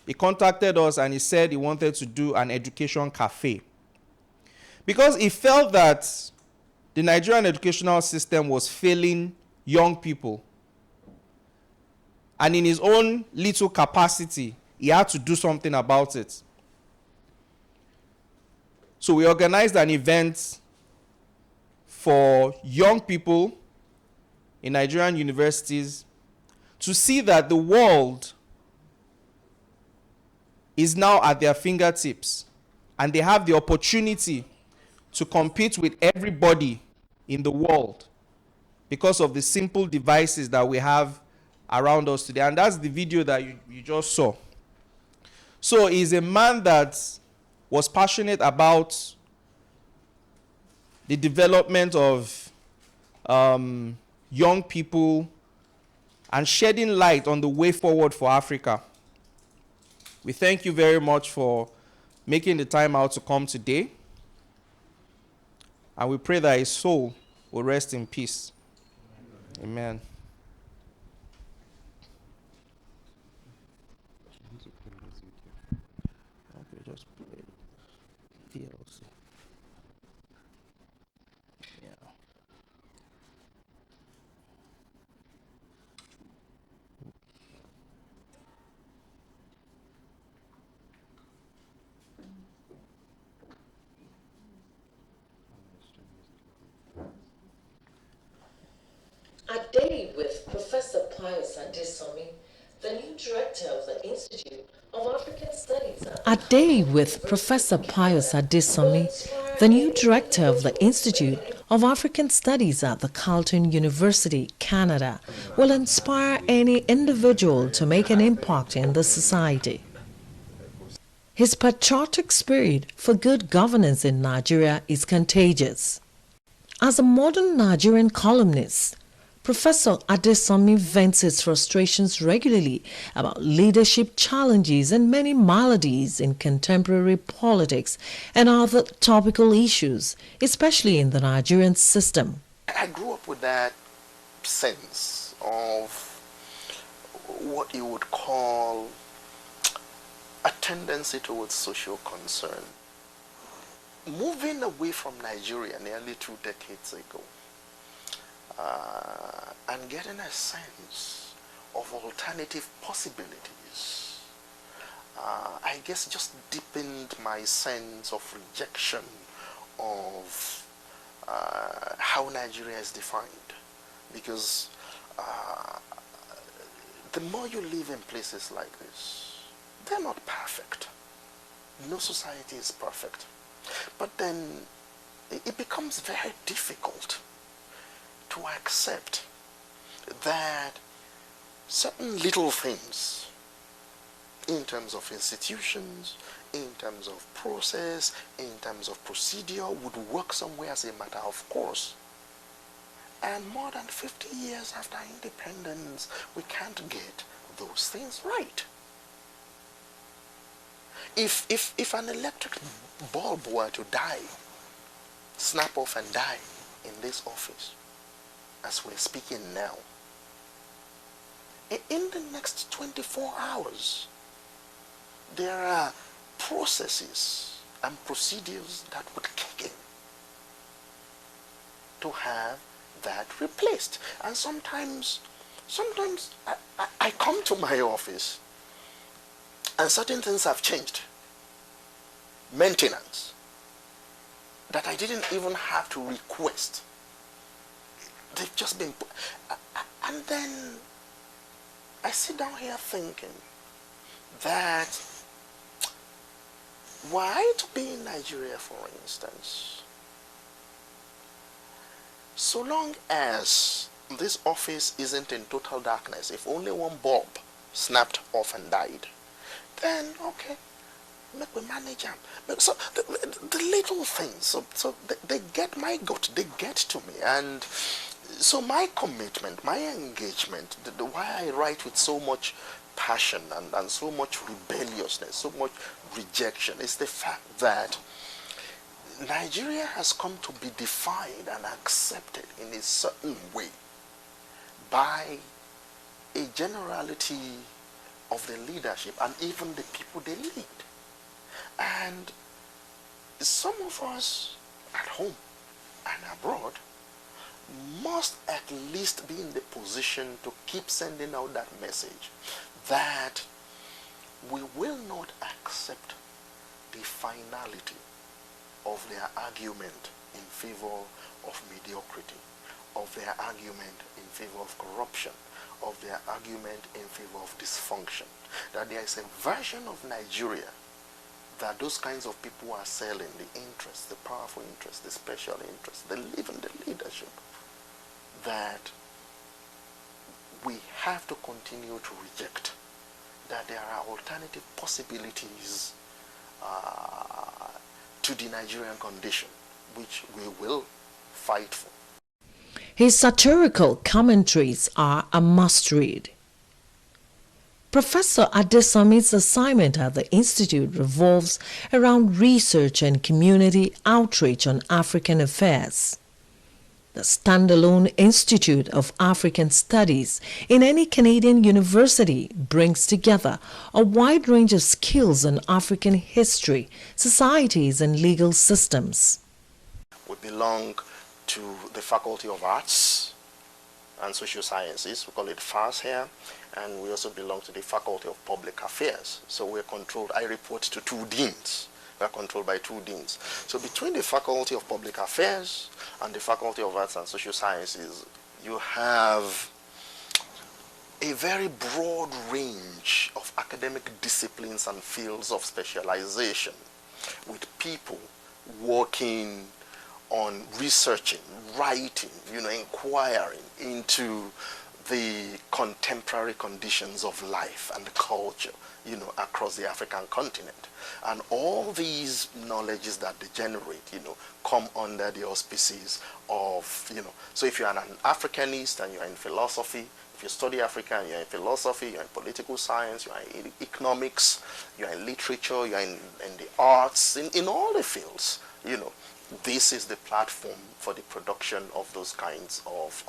He contacted us and he said he wanted to do an education cafe. Because he felt that the Nigerian educational system was failing young people. And in his own little capacity, he had to do something about it. So we organized an event for young people in Nigerian universities to see that the world is now at their fingertips and they have the opportunity to compete with everybody in the world because of the simple devices that we have around us today. And that's the video that you just saw. So he's a man that was passionate about the development of young people and shedding light on the way forward for Africa. We thank you very much for making the time out to come today. And we pray that his soul will rest in peace. Amen. Okay, just play DLC. Yeah. A day with Professor Pius Adesanmi, the new director of the Institute of African Studies. A day with Professor Pius Adesanmi, the new director of the Institute of African Studies at the Carleton University, Canada, will inspire any individual to make an impact in the society. His patriotic spirit for good governance in Nigeria is contagious. As a modern Nigerian columnist, Professor Adesanmi vents his frustrations regularly about leadership challenges and many maladies in contemporary politics and other topical issues, especially in the Nigerian system. I grew up with that sense of what you would call a tendency towards social concern. Moving away from Nigeria nearly 2 decades ago, and getting a sense of alternative possibilities, I guess just deepened my sense of rejection of how Nigeria is defined. Because the more you live in places like this, they're not perfect. No society is perfect. But then it becomes very difficult to accept that certain little things in terms of institutions, in terms of process, in terms of procedure would work somewhere as a matter of course. And more than 50 years after independence, we can't get those things right. If an electric bulb were to die, snap off and die in this office, as we're speaking now, in the next 24 hours, there are processes and procedures that would kick in to have that replaced. And sometimes I come to my office and certain things have changed. Maintenance that I didn't even have to request. They've just been put. And then I sit down here thinking that why to be in Nigeria, for instance, so long as this office isn't in total darkness, if only one bulb snapped off and died, then okay, make we manage them. But so the little things, so they get my goat, they get to me. And so my commitment, my engagement, the why I write with so much passion and so much rebelliousness, so much rejection, is the fact that Nigeria has come to be defined and accepted in a certain way by a generality of the leadership and even the people they lead. And some of us at home and abroad must at least be in the position to keep sending out that message that we will not accept the finality of their argument in favor of mediocrity, of their argument in favor of corruption, of their argument in favor of dysfunction. That there is a version of Nigeria that those kinds of people are selling, the interests, the powerful interests, the special interests, the leadership, that we have to continue to reject, that there are alternative possibilities to the Nigerian condition, which we will fight for. His satirical commentaries are a must-read. Professor Adesanmi's assignment at the Institute revolves around research and community outreach on African affairs. The standalone Institute of African Studies in any Canadian university brings together a wide range of skills on African history, societies, and legal systems. We belong to the Faculty of Arts and Social Sciences, we call it FARS here, and we also belong to the Faculty of Public Affairs. So we're controlled, I report to two deans. We're controlled by two deans. So between the Faculty of Public Affairs and the Faculty of Arts and Social Sciences, you have a very broad range of academic disciplines and fields of specialization, with people working on researching, writing, inquiring into the contemporary conditions of life and culture, across the African continent. And all these knowledges that they generate, come under the auspices of, so if you're an Africanist and you're in philosophy, if you study Africa and you're in philosophy, you're in political science, you're in economics, you're in literature, you're in the arts, in all the fields, this is the platform for the production of those kinds of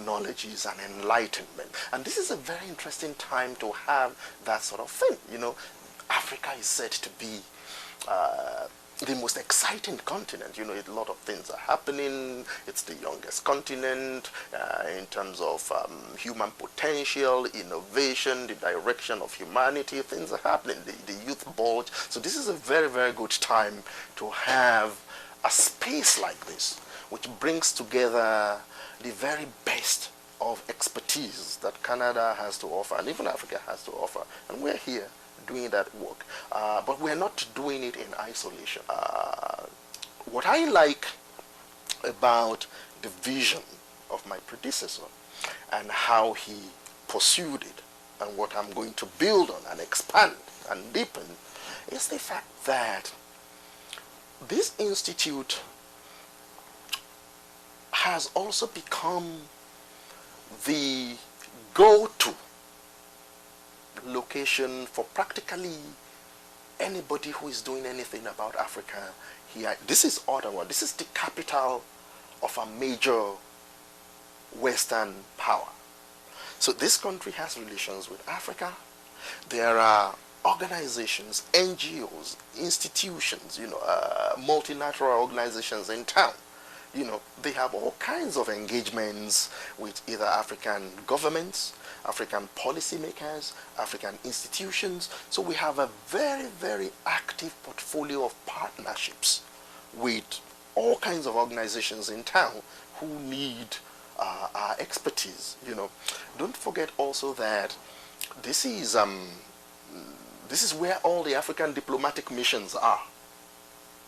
knowledges and enlightenment. And this is a very interesting time to have that sort of thing. Africa is said to be the most exciting continent. A lot of things are happening. It's the youngest continent in terms of human potential, innovation, the direction of humanity. Things are happening. The youth bulge. So this is a very, very good time to have a space like this, which brings together the very best of expertise that Canada has to offer, and even Africa has to offer. And we're here doing that work. But we're not doing it in isolation. What I like about the vision of my predecessor and how he pursued it, and what I'm going to build on and expand and deepen, is the fact that this institute has also become the go-to location for practically anybody who is doing anything about Africa here. This is Ottawa. This is the capital of a major Western power. So this country has relations with Africa. There are organizations, NGOs, institutions, multilateral organizations in town. They have all kinds of engagements with either African governments, African policymakers, African institutions. So we have a very, very active portfolio of partnerships with all kinds of organizations in town who need our expertise. Don't forget also that this is where all the African diplomatic missions are.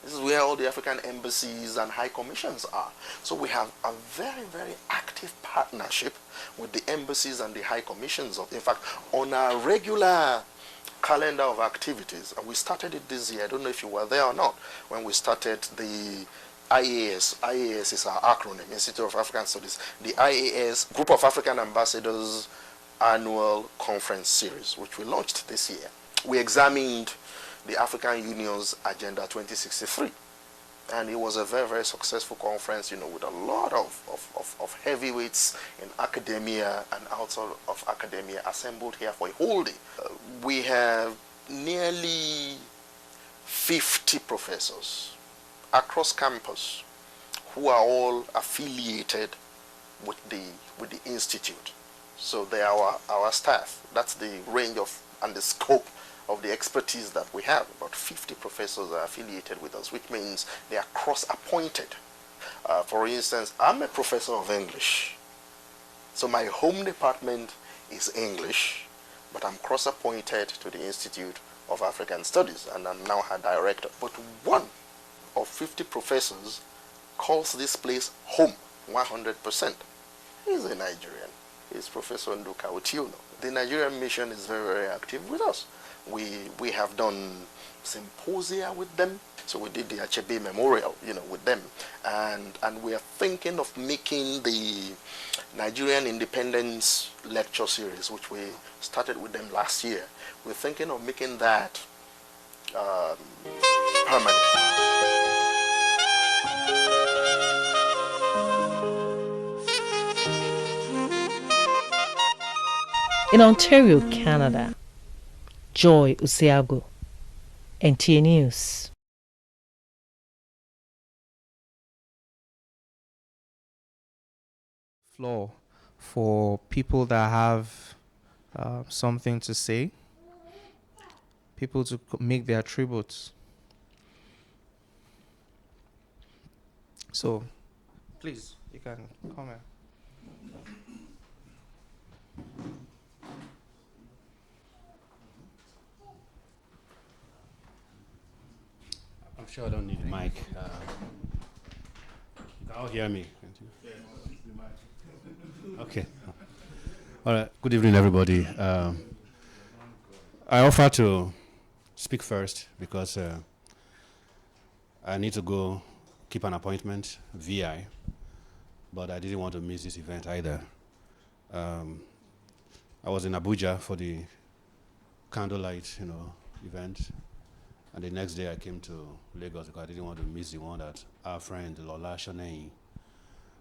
This is where all the African embassies and high commissions are. So we have a very, very active partnership with the embassies and the high commissions. In fact, on our regular calendar of activities, and we started it this year, I don't know if you were there or not, when we started the IAS. IAS is our acronym, Institute of African Studies. The IAS, Group of African Ambassadors Annual Conference Series, which we launched this year. We examined the African Union's Agenda 2063. And it was a very, very successful conference, with a lot of heavyweights in academia and outside of academia assembled here for a whole day. We have nearly 50 professors across campus who are all affiliated with the institute. So they are our staff. That's the range of and the scope of the expertise that we have. About 50 professors are affiliated with us, which means they are cross-appointed. For instance, I'm a professor of English. So my home department is English, but I'm cross-appointed to the Institute of African Studies, and I'm now her director. But one of 50 professors calls this place home 100%. He's a Nigerian. He's Professor Nduka Otiono. The Nigerian mission is very, very active with us. We have done symposia with them. So we did the Achebe Memorial, with them. And we are thinking of making the Nigerian Independence Lecture Series, which we started with them last year. We're thinking of making that permanent. In Ontario, Canada, Joy Usiago, NTA News. Floor for people that have something to say, people to make their tributes. So, please, you can come here. I'm sure I don't need the mic. You can all hear me. Okay. All right. Good evening, everybody. I offer to speak first because I need to go keep an appointment, VI, but I didn't want to miss this event either. I was in Abuja for the candlelight, event. And the next day I came to Lagos because I didn't want to miss the one that our friend Lola Shonei,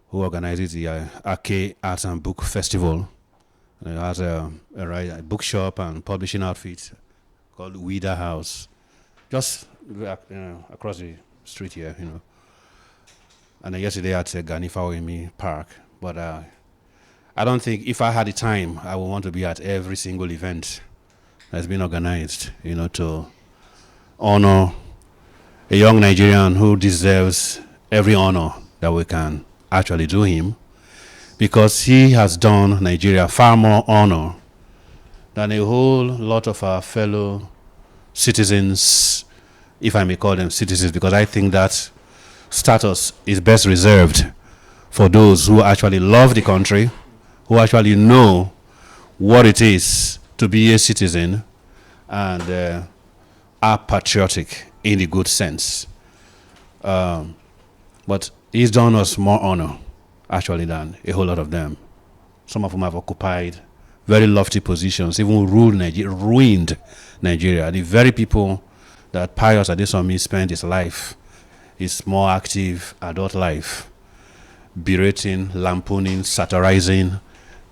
who organizes the Ake Arts and Book Festival, and it has a bookshop and publishing outfit called Weeder House, just across the street here, And then yesterday at Ganifa Oemi Park, but I don't think if I had the time, I would want to be at every single event that's been organized, to honor a young Nigerian who deserves every honor that we can actually do him, because he has done Nigeria far more honor than a whole lot of our fellow citizens, if I may call them citizens, because I think that status is best reserved for those who actually love the country, who actually know what it is to be a citizen, and are patriotic in the good sense. But he's done us more honor, actually, than a whole lot of them. Some of them have occupied very lofty positions, even ruined Nigeria. The very people that Pius Adesanmi spent his life, his more active adult life, berating, lampooning, satirizing,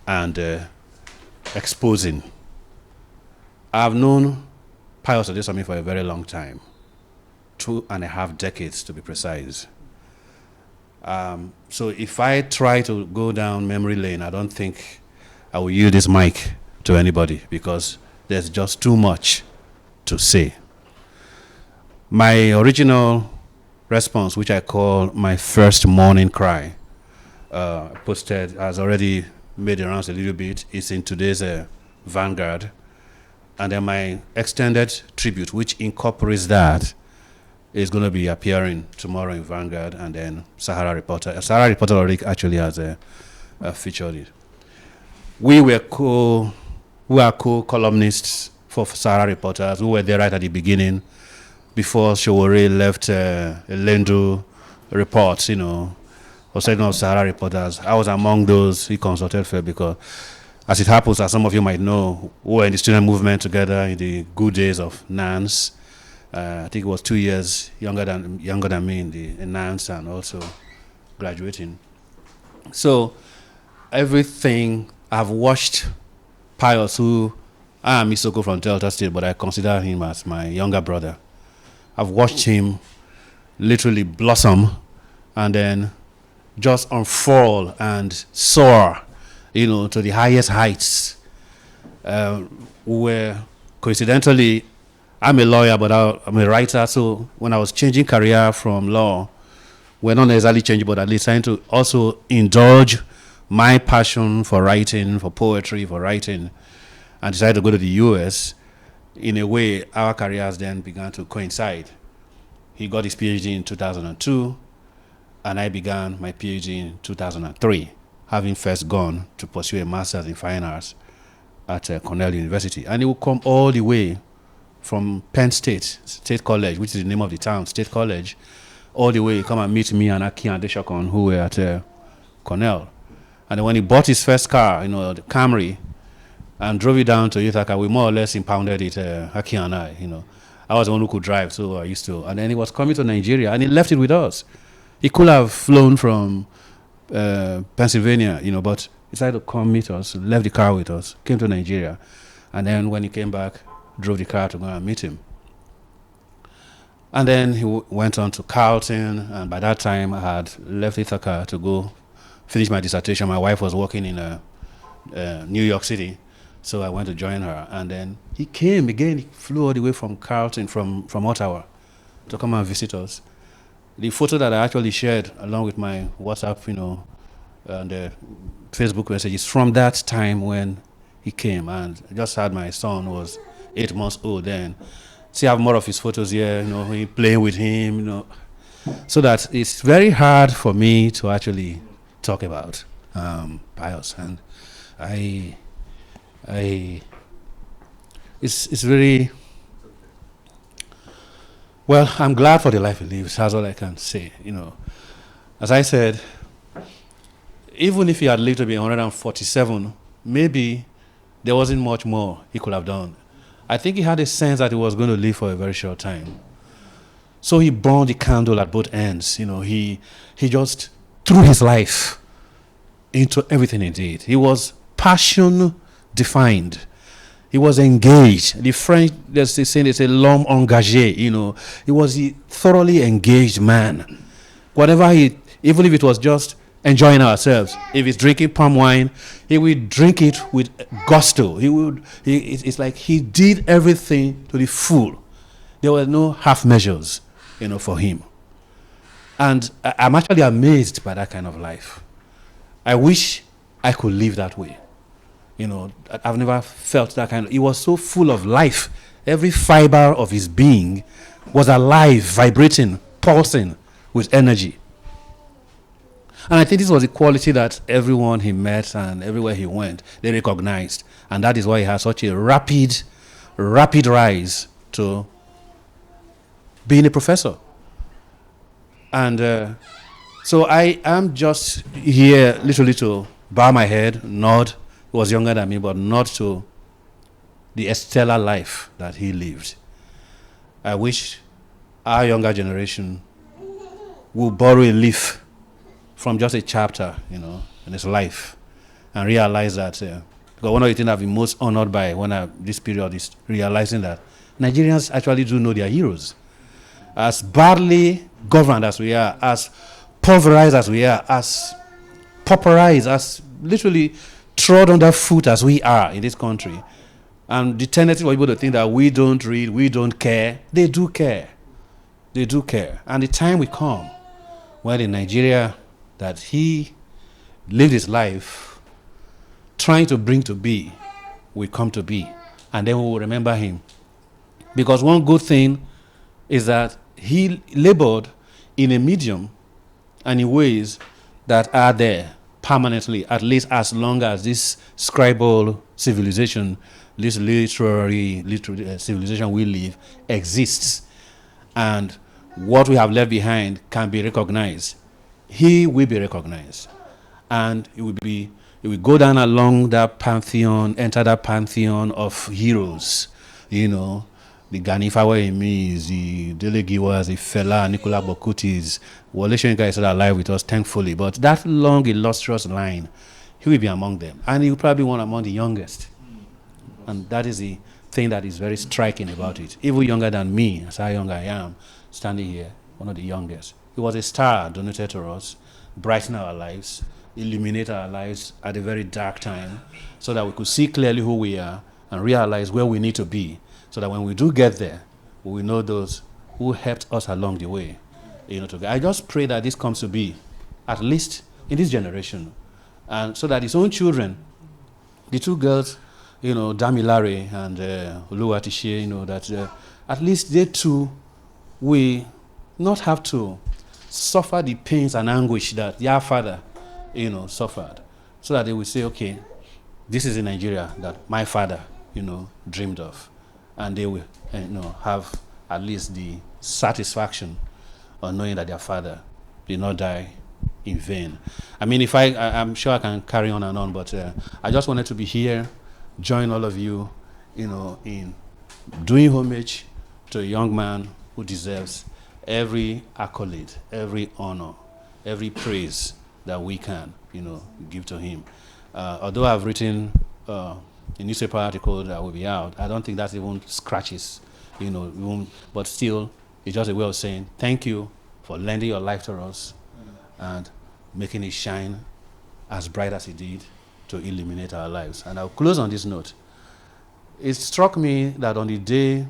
and exposing. I've known Pius Adesanmi for a very long time, 2.5 decades to be precise. So if I try to go down memory lane, I don't think I will yield this mic to anybody because there's just too much to say. My original response, which I call my first morning cry, posted, has already made the rounds a little bit. It's in today's Vanguard. And then my extended tribute, which incorporates that, is going to be appearing tomorrow in Vanguard, and then Sahara Reporter. Sahara Reporter already actually has featured it. We are co-columnists for Sahara Reporters who were there right at the beginning, before Showore left Lendo reports, or setting up Sahara Reporters. I was among those he consulted for, because as it happens, as some of you might know, we were in the student movement together in the good days of NANS. I think he was 2 years younger than me in NANS and also graduating. So everything I've watched Pius, who I am Isoko from Delta State, but I consider him as my younger brother. I've watched him literally blossom and then just unfurl and soar, to the highest heights. Where coincidentally, I'm a lawyer, but I'm a writer. So when I was changing career from law, we're not necessarily changing, but at least trying to also indulge my passion for writing, for poetry, for writing, and decided to go to the US. In a way, our careers then began to coincide. He got his PhD in 2002, and I began my PhD in 2003, having first gone to pursue a master's in fine arts at Cornell University. And he would come all the way from Penn State College, which is the name of the town, State College, all the way come and meet me and Aki and Deshakon, who were at Cornell. And then when he bought his first car, the Camry, and drove it down to Ithaca, we more or less impounded it, Aki and I, I was the one who could drive, so I used to. And then he was coming to Nigeria, and he left it with us. He could have flown from Pennsylvania, but he decided to come meet us, left the car with us, came to Nigeria. And then when he came back, drove the car to go and meet him. And then he went on to Carleton, and by that time I had left Ithaca to go finish my dissertation. My wife was working in New York City, so I went to join her. And then he came again, he flew all the way from Carleton, from Ottawa, to come and visit us. The photo that I actually shared along with my WhatsApp, and the Facebook messages from that time when he came, and I just had my son was 8 months old then. See, I have more of his photos here, me playing with him, so that it's very hard for me to actually talk about Pius, and it's very, well, I'm glad for the life he lives. That's all I can say. As I said, even if he had lived to be 147, maybe there wasn't much more he could have done. I think he had a sense that he was going to live for a very short time. So he burned the candle at both ends. He just threw his life into everything he did. He was passion defined. He was engaged. The French, there's this saying, it's a l'homme engagé, He was a thoroughly engaged man. Whatever even if it was just enjoying ourselves, if he's drinking palm wine, he would drink it with gusto. It's like he did everything to the full. There were no half measures, for him. And I'm actually amazed by that kind of life. I wish I could live that way. I've never felt that kind of. He was so full of life. Every fiber of his being was alive, vibrating, pulsing with energy. And I think this was a quality that everyone he met and everywhere he went, they recognized. And that is why he had such a rapid rise to being a professor. And so I am just here literally to bow my head, nod. He was younger than me, but nod to the stellar life that he lived. I wish our younger generation will borrow a leaf from just a chapter, in his life, and realize that, because one of the things I've been most honored by this period is realizing that Nigerians actually do know their heroes. As badly governed as we are, as pulverized as we are, as pauperized, as literally trod underfoot as we are in this country, and the tendency for people to think that we don't read, we don't care, they do care. They do care. And the time will come when in Nigeria that he lived his life trying to bring to be will come to be. And then we will remember him. Because one good thing is that he labored in a medium and in ways that are there permanently, at least as long as this scribal civilization, this literary civilization we live exists. And what we have left behind can be recognized. He will be recognized. And it will go down along that pantheon, enter that pantheon of heroes, the Gani Fawehimis, the Dele Giwas, the Fela, Nicola Bokutis, Wole Soyinka is still alive with us, thankfully. But that long, illustrious line, he will be among them. And he will probably be one among the youngest. And that is the thing that is very striking about it. Even younger than me, as how young I am, standing here, one of the youngest. He was a star donated to us, brighten our lives, illuminate our lives at a very dark time, so that we could see clearly who we are and realize where we need to be, so that when we do get there, we will know those who helped us along the way. I just pray that this comes to be, at least in this generation, and so that his own children, the two girls, Damilare and Oluwatishe, that at least they too will not have to suffer the pains and anguish that their father, suffered, so that they will say, okay, this is the Nigeria that my father, dreamed of, and they will, have at least the satisfaction of knowing that their father did not die in vain. I mean, I'm sure I can carry on and on, but I just wanted to be here, join all of you, in doing homage to a young man who deserves every accolade, every honor, every praise that we can, give to him. Although I've written a newspaper article that will be out, I don't think that even scratches, but still, it's just a way of saying thank you for lending your life to us and making it shine as bright as it did to illuminate our lives. And I'll close on this note. It struck me that on the day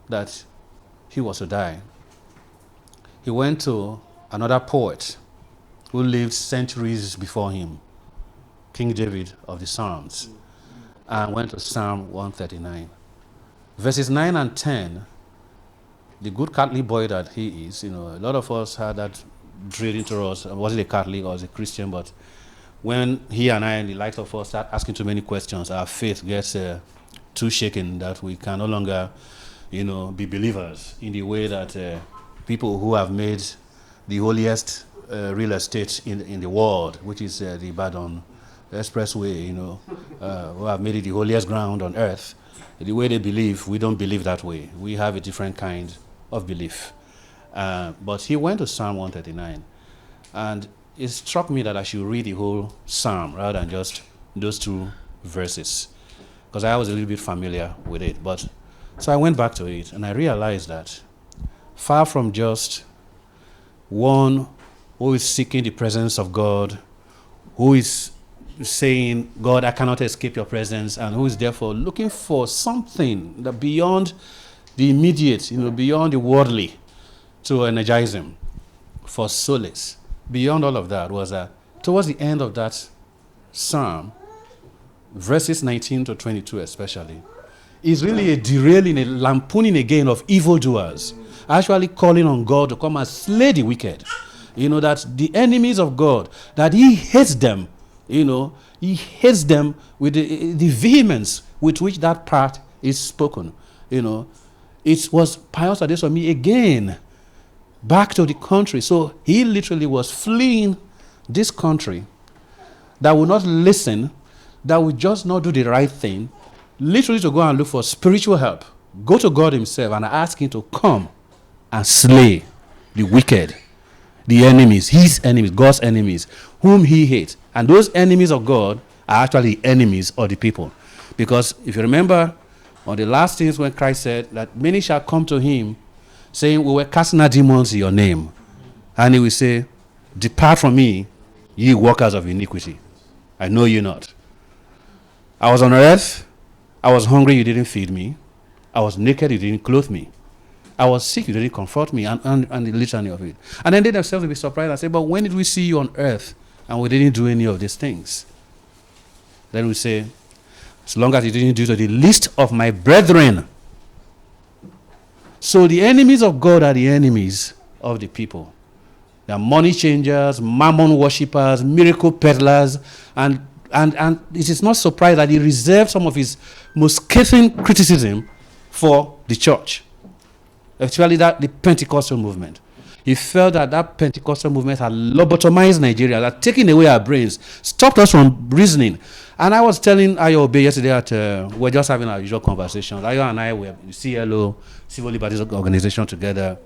that he was to die, he went to another poet who lived centuries before him, King David of the Psalms, and went to Psalm 139. Verses 9 and 10, the good Catholic boy that he is, a lot of us had that drilled into us. Was it a Catholic or was it a Christian? But when he and I and the likes of us start asking too many questions, our faith gets too shaken that we can no longer, be believers in the way that people who have made the holiest real estate in the world, which is the Ibadan Expressway, who have made it the holiest ground on earth, the way they believe, we don't believe that way. We have a different kind of belief. But he went to Psalm 139, and it struck me that I should read the whole psalm rather than just those two verses, because I was a little bit familiar with it. But so I went back to it, and I realized that far from just one who is seeking the presence of God, who is saying, God, I cannot escape your presence, and who is therefore looking for something that beyond the immediate, beyond the worldly, to energize him, for solace. Beyond all of that was that towards the end of that psalm, verses 19 to 22 especially, is really a derailing, a lampooning again of evildoers, actually calling on God to come and slay the wicked. That the enemies of God, that he hates them, he hates them with the vehemence with which that part is spoken. It was Pius Adesanmi again, back to the country. So he literally was fleeing this country that would not listen, that would just not do the right thing, literally to go and look for spiritual help, go to God himself and ask him to come and slay the wicked, the enemies, his enemies, God's enemies, whom he hates. And those enemies of God are actually enemies of the people. Because if you remember, on the last things when Christ said that many shall come to him, saying, we were casting out demons in your name. And he will say, depart from me, ye workers of iniquity. I know you not. I was on earth, I was hungry, you didn't feed me. I was naked, you didn't clothe me. I was sick, you didn't comfort me, and the litany of it. And then they themselves will be surprised and say, but when did we see you on earth and we didn't do any of these things? Then we say, as long as you didn't do to the least of my brethren. So the enemies of God are the enemies of the people. They are money changers, mammon worshippers, miracle peddlers, and it is not surprised that he reserved some of his most scathing criticism for the church, especially the Pentecostal movement. He felt that that Pentecostal movement had lobotomized Nigeria, had taken away our brains, stopped us from reasoning. And I was telling Ayo Obe yesterday that we're just having our usual conversations. Ayo and I were in CLO, Civil Liberties Organization together.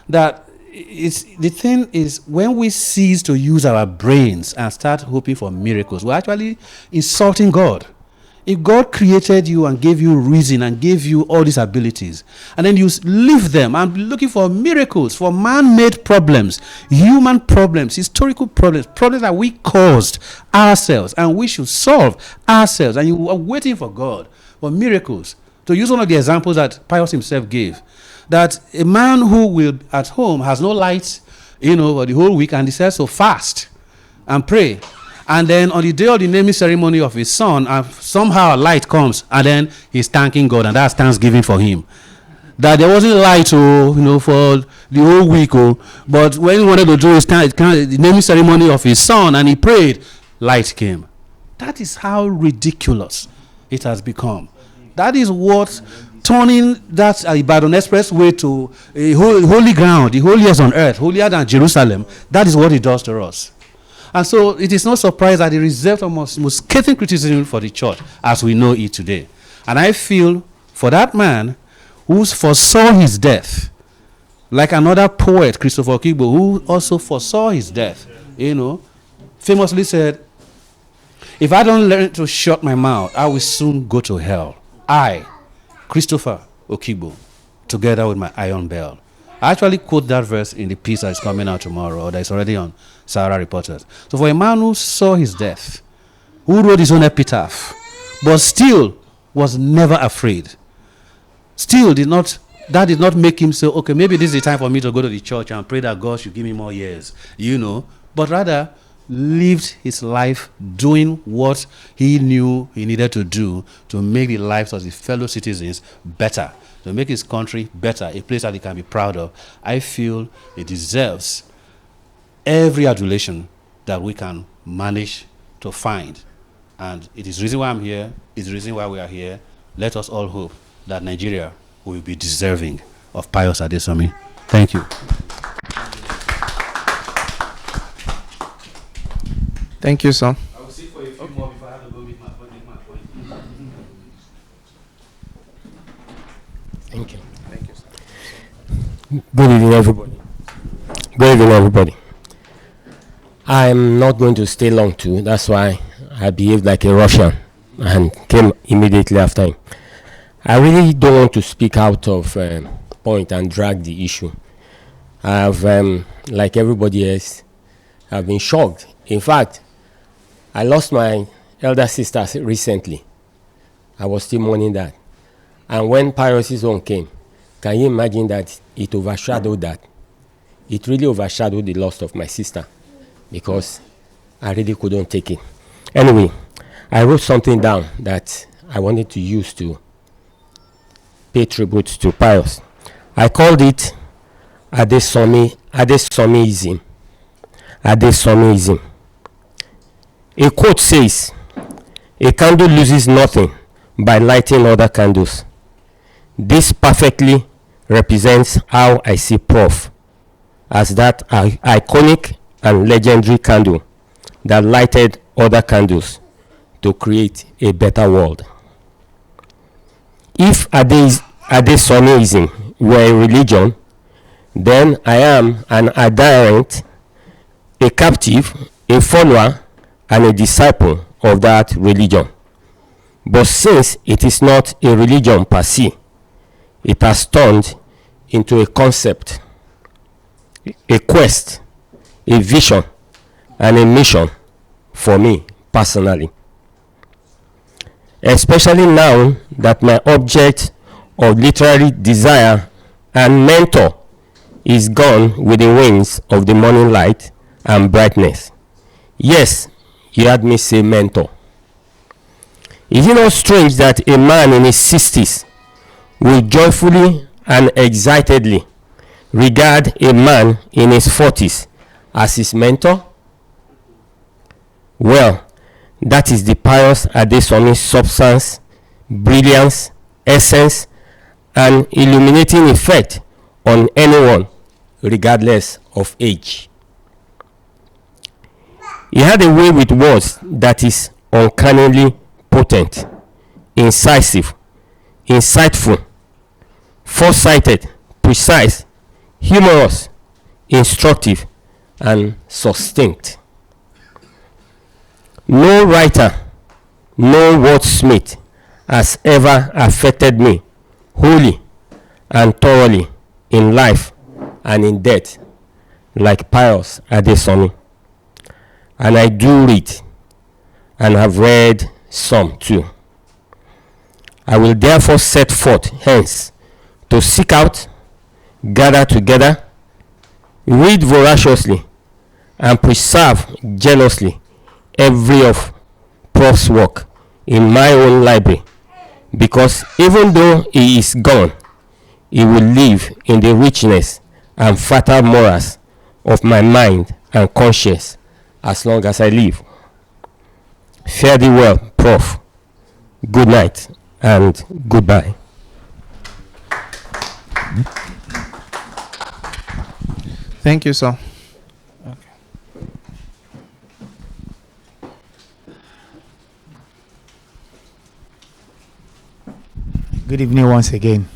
That the thing is, when we cease to use our brains and start hoping for miracles, we're actually insulting God. If God created you and gave you reason and gave you all these abilities, and then you leave them and be looking for miracles, for man-made problems, human problems, historical problems, problems that we caused ourselves and we should solve ourselves, and you are waiting for God for miracles. To use one of the examples that Pius himself gave, that a man who will at home has no light, for the whole week, and decides to fast and pray. And then on the day of the naming ceremony of his son, somehow a light comes, and then he's thanking God, and that's thanksgiving for him. That there wasn't light, for the whole week, but when he wanted to do the naming ceremony of his son, and he prayed, light came. That is how ridiculous it has become. That is what turning that Ibadan Expressway to a holy ground, the holiest on earth, holier than Jerusalem. That is what it does to us. And so it is no surprise that he reserved almost most scathing criticism for the church as we know it today. And I feel for that man who foresaw his death, like another poet, Christopher Okigbo, who also foresaw his death, famously said, if I don't learn to shut my mouth, I will soon go to hell. I, Christopher Okigbo, together with my iron bell. I actually quote that verse in the piece that is coming out tomorrow, or that is already on Sahara Reporters. So for a man who saw his death, who wrote his own epitaph, but still was never afraid, still did not make him say, okay, maybe this is the time for me to go to the church and pray that God should give me more years, but rather lived his life doing what he knew he needed to do to make the lives of his fellow citizens better, to make his country better, a place that he can be proud of. I feel it deserves every adulation that we can manage to find. And it is the reason why I'm here, it's the reason why we are here. Let us all hope that Nigeria will be deserving of Pius Adesanmi. Thank you. Thank you, sir. I will sit for a few more before I have to go make my point. Thank you. Thank you, sir. Good evening, everybody. Good evening, everybody. I'm not going to stay long too. That's why I behaved like a Russian and came immediately after him. I really don't want to speak out of point and drag the issue. I've, like everybody else, I've been shocked. In fact, I lost my elder sister recently. I was still mourning that. And when Pius's own came, can you imagine that it overshadowed that? It really overshadowed the loss of my sister because I really couldn't take it. Anyway, I wrote something down that I wanted to use to pay tribute to Pius. I called it Adesanmiism. Adesanmiism. A quote says, "A candle loses nothing by lighting other candles." This perfectly represents how I see Prof, as that iconic and legendary candle that lighted other candles to create a better world. If Adesanmiism were a religion, then I am an adherent, a captive, a follower, and a disciple of that religion. But since it is not a religion per se, it has turned into a concept, a quest, a vision, and a mission for me personally. Especially now that my object of literary desire and mentor is gone with the wings of the morning light and brightness. Yes, you heard me say mentor. Is it not strange that a man in his 60s will joyfully and excitedly regard a man in his 40s as his mentor? Well, that is the Pius Adesanmi substance, brilliance, essence, and illuminating effect on anyone regardless of age. He had a way with words that is uncannily potent, incisive, insightful, foresighted, precise, humorous, instructive, and succinct. No writer, no wordsmith has ever affected me wholly and thoroughly in life and in death like Pius Adesanmi. And I do read, and have read some too. I will therefore set forth hence to seek out, gather together, read voraciously, and preserve jealously every of Prof's work in my own library, because even though he is gone, he will live in the richness and fertile morals of my mind and conscience as long as I live. Fare thee well, Prof. Good night and goodbye. Thank you, sir. Good evening once again.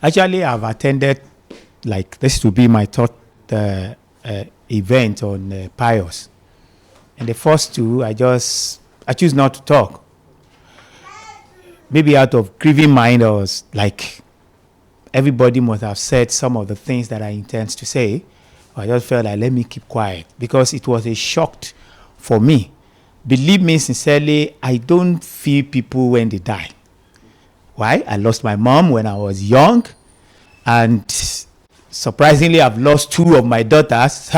Actually, I've attended, like, this to be my third event on Pius. And the first two, I choose not to talk. Maybe out of grieving mind, I was like, everybody must have said some of the things that I intend to say. I just felt like, let me keep quiet, because it was a shock for me. Believe me sincerely, I don't feel people when they die. Why? I lost my mom when I was young, and surprisingly, I've lost two of my daughters,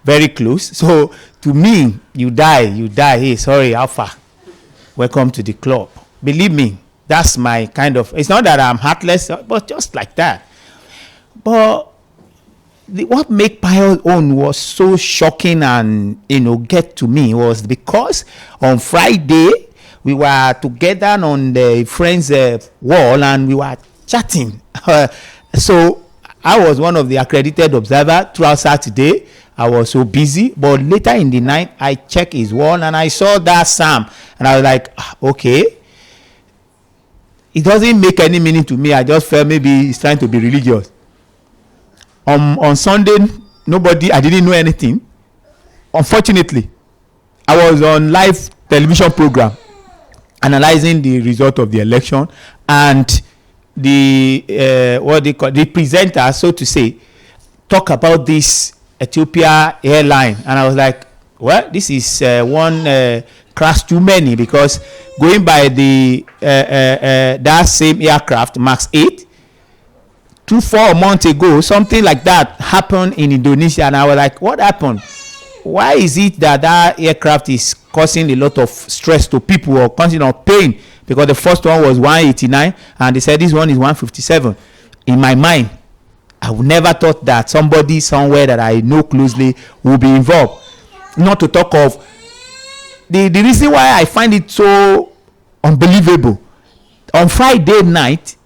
very close. So to me, you die. Hey, sorry, Alpha. Welcome to the club. Believe me, that's my kind of. It's not that I'm heartless, but just like that. But what made Pius own was so shocking and get to me was because on Friday we were together on the friends' wall and we were chatting. So I was one of the accredited observers throughout Saturday. I was so busy, but later in the night I checked his wall and I saw that psalm and I was like, okay. It doesn't make any meaning to me. I just felt maybe he's trying to be religious. On Sunday, I didn't know anything. Unfortunately, I was on live television program analyzing the result of the election, and the presenter, so to say, talk about this Ethiopia airline, and I was like, well, this is one crash too many, because going by the that same aircraft, Max 8, 4 months ago, something like that happened in Indonesia, and I was like, what happened? Why is it that aircraft is causing a lot of stress to people or causing pain? Because the first one was 189 and they said this one is 157. In my mind, I would never thought that somebody somewhere that I know closely will be involved. Not to talk of the reason why I find it so unbelievable. On Friday night,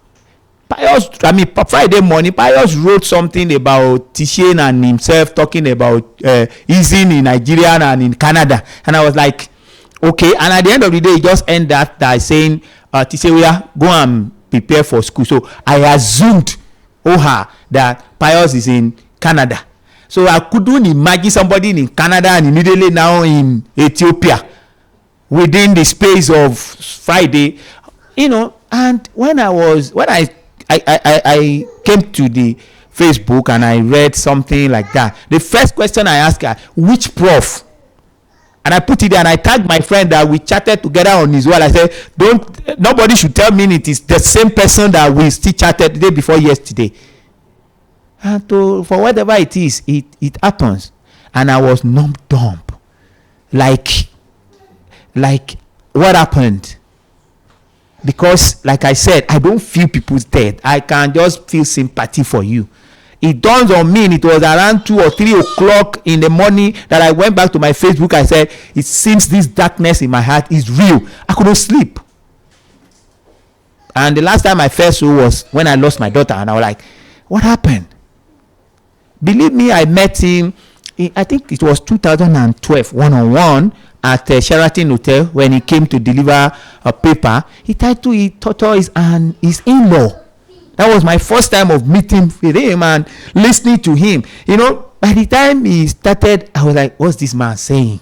Friday morning, Pius wrote something about Tishain and himself talking about easing in Nigeria and in Canada. And I was like, okay. And at the end of the day, he just ended that by saying, Tishain, go and prepare for school. So I assumed, that Pius is in Canada. So I couldn't imagine somebody in Canada and immediately now in Ethiopia within the space of Friday, And when I came to the Facebook and I read something like that, the first question I asked her, which prof? And I put it there and I tagged my friend that we chatted together on his wall. I said, nobody should tell me it is the same person that we still chatted the day before yesterday. And for whatever it is, it happens. And I was dumb. Like what happened? Because, like I said, I don't feel people's death. I can just feel sympathy for you. It dawns on me, and it was around 2 or 3 o'clock in the morning that I went back to my Facebook. I said, it seems this darkness in my heart is real. I couldn't sleep. And the last time I felt so was when I lost my daughter. And I was like, what happened? Believe me, I met him, I think it was 2012, one-on-one at Sheraton Hotel when he came to deliver a paper. He titled it Tortoise and his in-law. That was my first time of meeting with him and listening to him. You know, by the time he started, I was like, what's this man saying?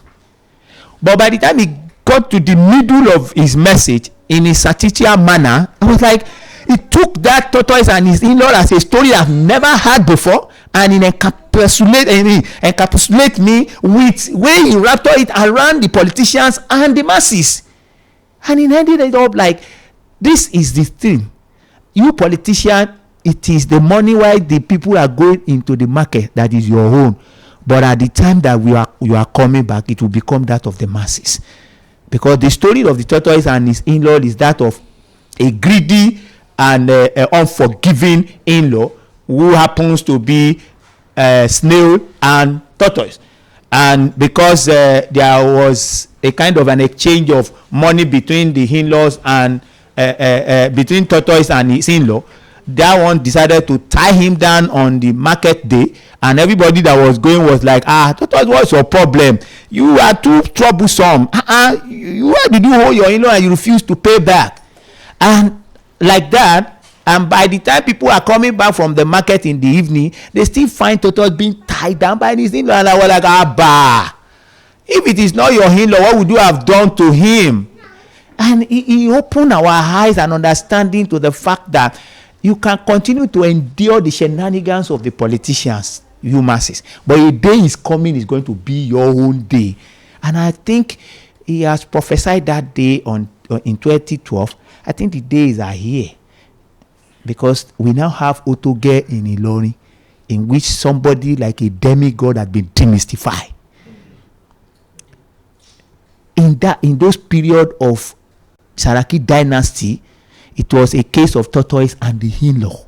But by the time he got to the middle of his message in a satirical manner, I was like, he took that tortoise and his in-law as a story I've never heard before, and he encapsulate me with where he wrapped it around the politicians and the masses. And he ended it up like, this is the thing. You politician, it is the money while the people are going into the market that is your own. But at the time that you are coming back, it will become that of the masses. Because the story of the tortoise and his in-law is that of a greedy and unforgiving in-law who happens to be snail and tortoise. And because there was a kind of an exchange of money between the in-laws and between tortoise and his in-law, that one decided to tie him down on the market day, and everybody that was going was like, tortoise, what's your problem? You are too troublesome. Why did you hold your in-law and you refuse to pay back? And like that, and by the time people are coming back from the market in the evening, they still find tortoise being tied down by his in-law, and I was like, if it is not your in-law, what would you have done to him? And he opened our eyes and understanding to the fact that you can continue to endure the shenanigans of the politicians, you masses, but a day is coming, is going to be your own day. And I think he has prophesied that day in 2012. I think the days are here, because we now have Otoge in Ilorin, in which somebody like a demigod had been demystified. In those period of Saraki dynasty, it was a case of tortoise and the in-law.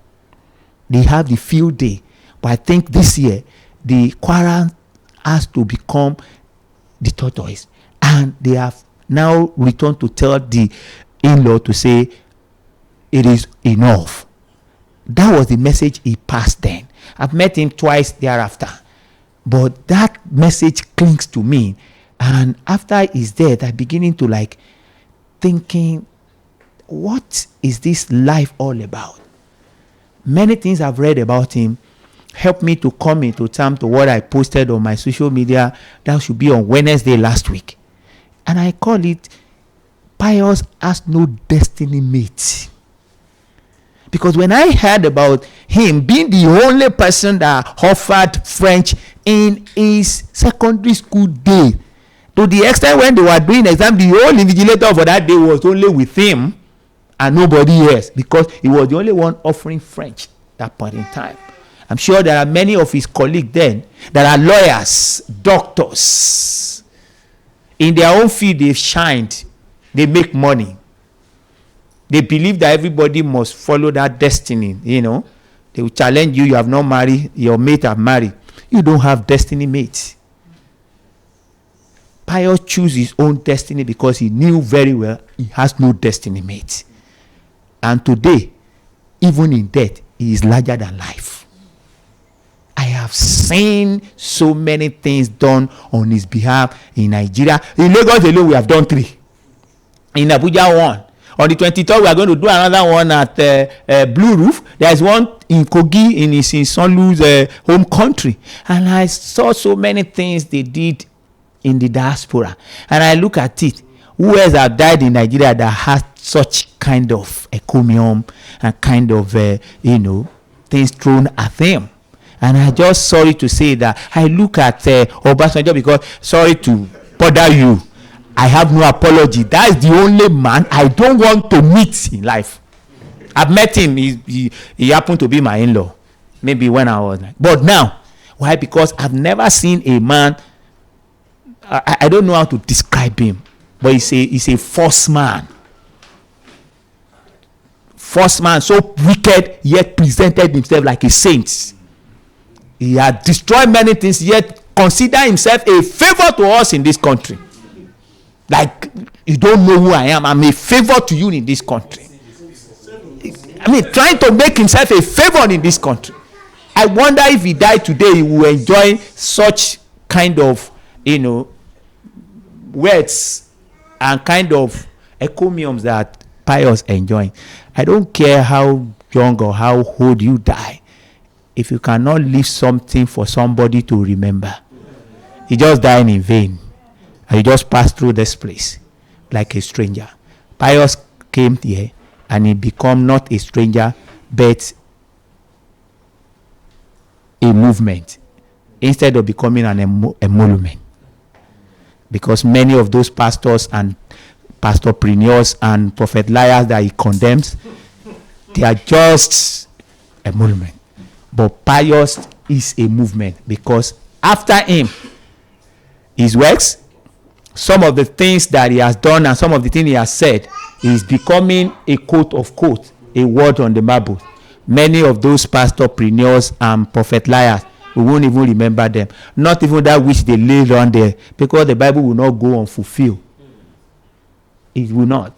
They have the field day, but I think this year the Kwara has to become the tortoise, and they have now returned to tell the in-law to say it is enough. That was the message he passed then. I've met him twice thereafter, but that message clings to me. And after his death, I'm beginning to like thinking, what is this life all about? Many things I've read about him helped me to come into terms to what I posted on my social media. That should be on Wednesday last week. And I call it, Pius has no destiny mate. Because when I heard about him being the only person that offered French in his secondary school day, to the extent when they were doing exam, the whole invigilator for that day was only with him and nobody else, because he was the only one offering French at that point in time. I'm sure there are many of his colleagues then that are lawyers, doctors. In their own field, they've shined. They make money. They believe that everybody must follow that destiny. You know, they will challenge you. You have not married. Your mate have married. You don't have destiny mate. Pius chose his own destiny because he knew very well he has no destiny mate. And today, even in death, he is larger than life. I have seen so many things done on his behalf in Nigeria. In Lagos alone, we have done 3. In Abuja, 1. On the 23rd, we are going to do another one at Blue Roof. There is one in Kogi, in Sonlu's home country. And I saw so many things they did in the diaspora. And I look at it. Who else have died in Nigeria that has such kind of encomium and kind of, things thrown at them? And I just sorry to say that I look at Obasanjo, because sorry to bother you, I have no apology. That is the only man I don't want to meet in life. I've met him. He happened to be my in-law. Maybe when I was like, but now, why? Because I've never seen a man. I don't know how to describe him, but he's a false man. False man, so wicked, yet presented himself like a saint. He had destroyed many things, yet consider himself a favor to us in this country. Like, you don't know who I am. I'm a favor to you in this country. I mean, trying to make himself a favor in this country. I wonder if he died today, he will enjoy such kind of, words and kind of encomiums that Pius enjoying. I don't care how young or how old you die, if you cannot leave something for somebody to remember, you just dying in vain, and you just pass through this place like a stranger. Pius came here and he become not a stranger but a movement instead of becoming an emolument. Because many of those pastors and pastorpreneurs and prophet liars that he condemns, they are just emolument. But Pius is a movement, because after him, his works, some of the things that he has done and some of the things he has said is becoming a quote of quote, a word on the Bible. Many of those pastorpreneurs and prophet liars, we won't even remember them. Not even that which they laid on there, because the Bible will not go unfulfilled. It will not.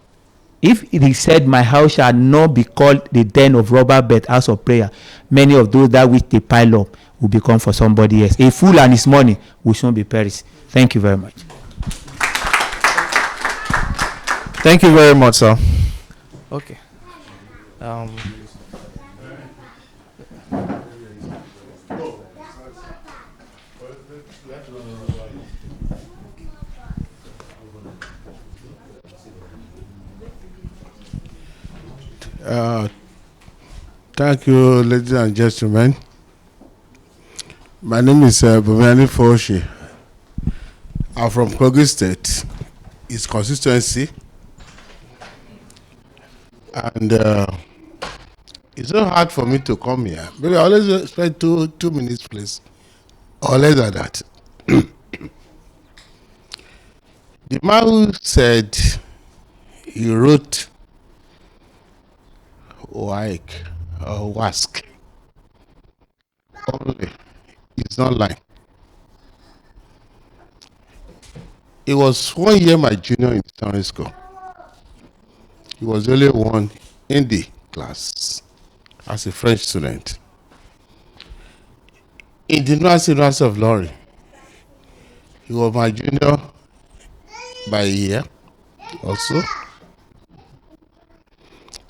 If he said, my house shall not be called the den of robber but house of prayer, many of those that which they pile up will become for somebody else. A fool and his money will soon be perished. Thank you very much. Thank you very much, sir. Okay. Thank you, ladies and gentlemen. My name is Bumani Foshi. I'm from Kogi State, its constituency. And it's so hard for me to come here. Maybe I always spend two minutes, please, or less than that. The man who said he wrote WAEC or WASC only, it's not lying. He was 1 year my junior in secondary school. He was the only one in the class as a French student. In the University of Lorry, he was my junior by a year also.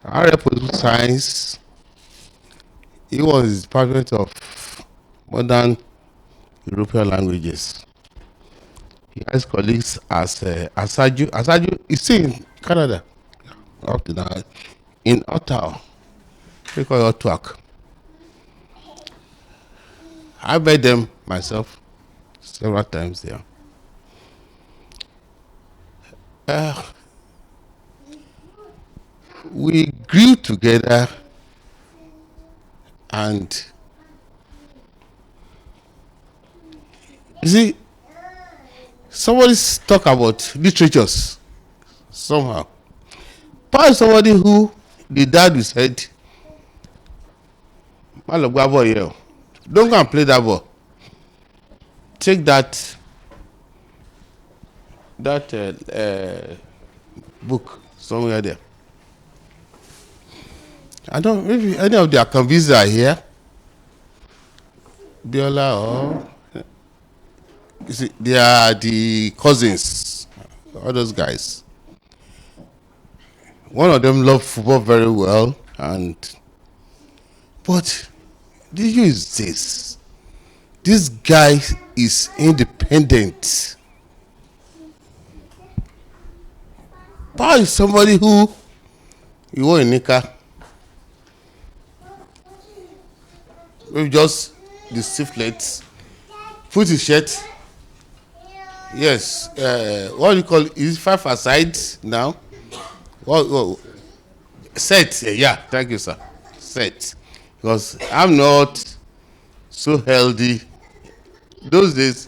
I read political science. He was Department of Modern European Languages. He has colleagues as Asaju. Asaju is still in Canada up to now, in Ottawa. They call it Ottawa. I met them myself several times there. We grew together, and you see, somebody's talk about literatures somehow. Probably somebody who the dad who said, don't go and play that ball. Take that book somewhere there. I don't, maybe any of their convicts are here. Biola or you see, they are the cousins, all those guys. One of them loved football very well, but the issue is this: this guy is independent. Paul is somebody who you wore a knicker, maybe just the stifflets, put his shirt. Yes, what do you call it? Is 5 aside now? What set? Yeah, thank you, sir. Set, because I'm not so healthy. Those days,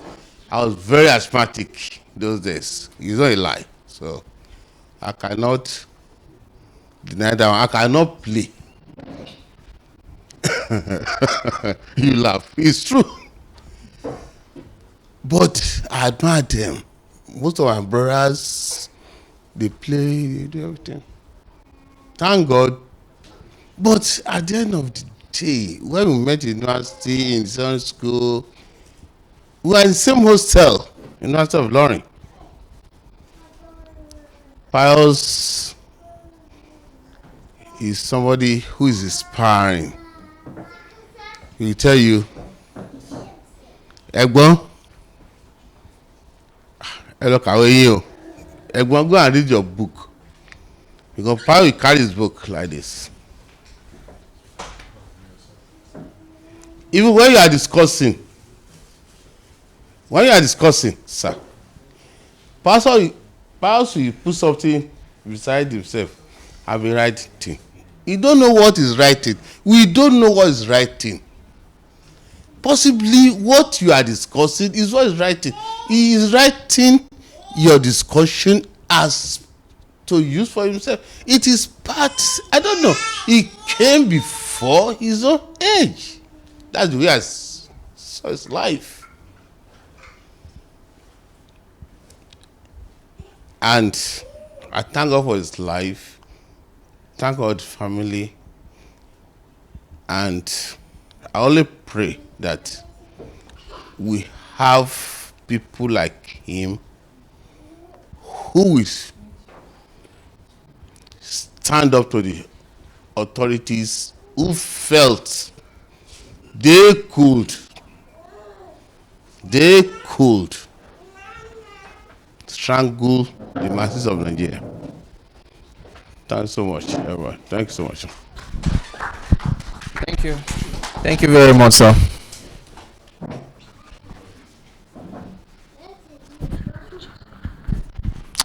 I was very asthmatic. Those days, it's not a lie. So I cannot deny that one. I cannot play. You laugh. It's true. But I admire them. Most of my brothers, they play, they do everything. Thank God. But at the end of the day when we met in university, in science school, we were in the same hostel, University of Loring. Pius is somebody who is inspiring. He will tell you, Ẹ̀gbọ́n, ẹ lọ kàwé yín o. Ẹ̀gbọ́n, go and read your book. Because Pius will carry his book like this. Even when you are discussing, sir, Pius will put something beside himself and be writing. You don't know what is writing. We don't know what is writing. Possibly what you are discussing is what is writing. He is writing your discussion as to use for himself. It is part, I don't know, he came before his own age. That's the way I saw his life. And I thank God for his life, thank God for his family, and I only pray that we have people like him who will stand up to the authorities who felt they could strangle the masses of Nigeria. Thanks so much, everyone. Thank you so much. Thank you. Thank you very much, sir.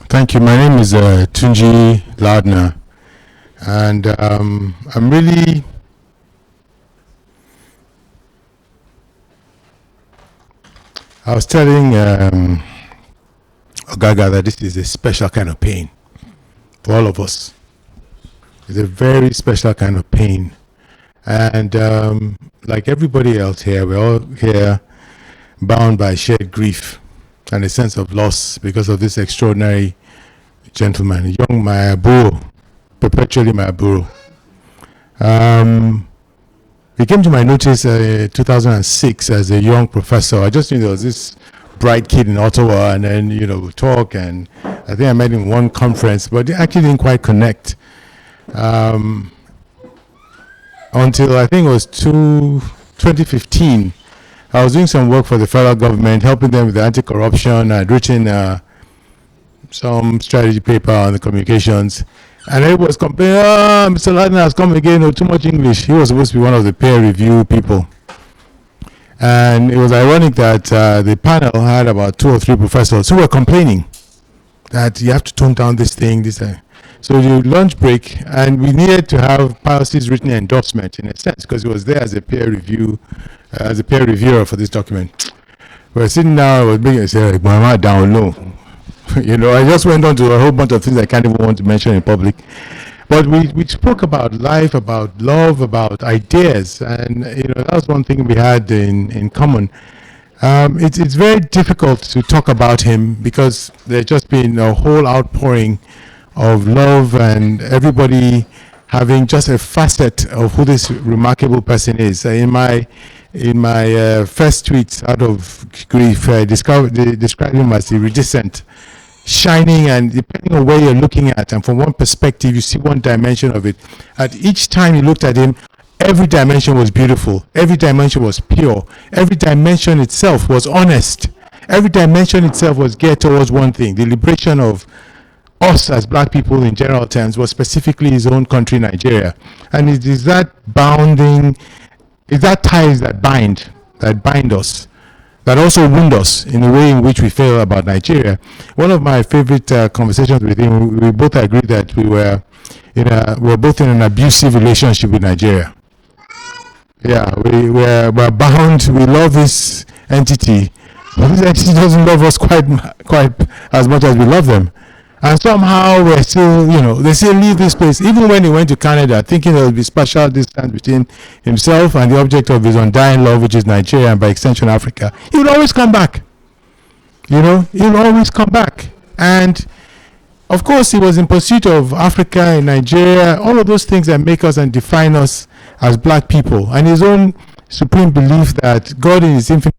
Thank you. My name is Tunji Lardner, and I'm really I was telling Ogaga that this is a special kind of pain for all of us. It's a very special kind of pain, and like everybody else here, we're all here bound by shared grief and a sense of loss because of this extraordinary gentleman, young Mayaburo, perpetually Mayaburo. He came to my notice 2006 as a young professor. I just knew there was this bright kid in Ottawa, and then, you know, we talk, and I think I met him in one conference, but it actually didn't quite connect. Until I think it was 2015, I was doing some work for the federal government, helping them with the anti-corruption. I'd written some strategy paper on the communications, and everybody was complaining, Mr. Lardner has come again, too much English. He was supposed to be one of the peer review people. And it was ironic that the panel had about 2 or 3 professors who were complaining that you have to tone down this thing, this thing. So the lunch break, and we needed to have Pius's written endorsement in a sense, because he was there as a peer review, as a peer reviewer for this document. We're sitting down, I was being said, Mama, down low. You know, I just went on to a whole bunch of things I can't even want to mention in public. But we spoke about life, about love, about ideas, and you know, that was one thing we had in common. It's very difficult to talk about him because there's just been a whole outpouring of love, and everybody having just a facet of who this remarkable person is. In my first tweets out of grief, I described him as iridescent, shining, and depending on where you're looking at, and from one perspective you see one dimension of it. At each time you looked at him, every dimension was beautiful, every dimension was pure, every dimension itself was honest, every dimension itself was geared towards one thing: the liberation of us as black people in general terms, was specifically his own country, Nigeria. And it is that bounding, it's that ties that bind us, that also wound us in the way in which we feel about Nigeria. One of my favorite conversations with him, we both agreed that we were both in an abusive relationship with Nigeria. Yeah, we're bound. We love this entity, but this entity doesn't love us quite as much as we love them. And somehow we're still, you know, they still leave this place. Even when he went to Canada, thinking there would be special distance between himself and the object of his undying love, which is Nigeria and by extension Africa, he would always come back. You know, he would always come back. And of course, he was in pursuit of Africa and Nigeria, all of those things that make us and define us as black people, and his own supreme belief that God in his infinite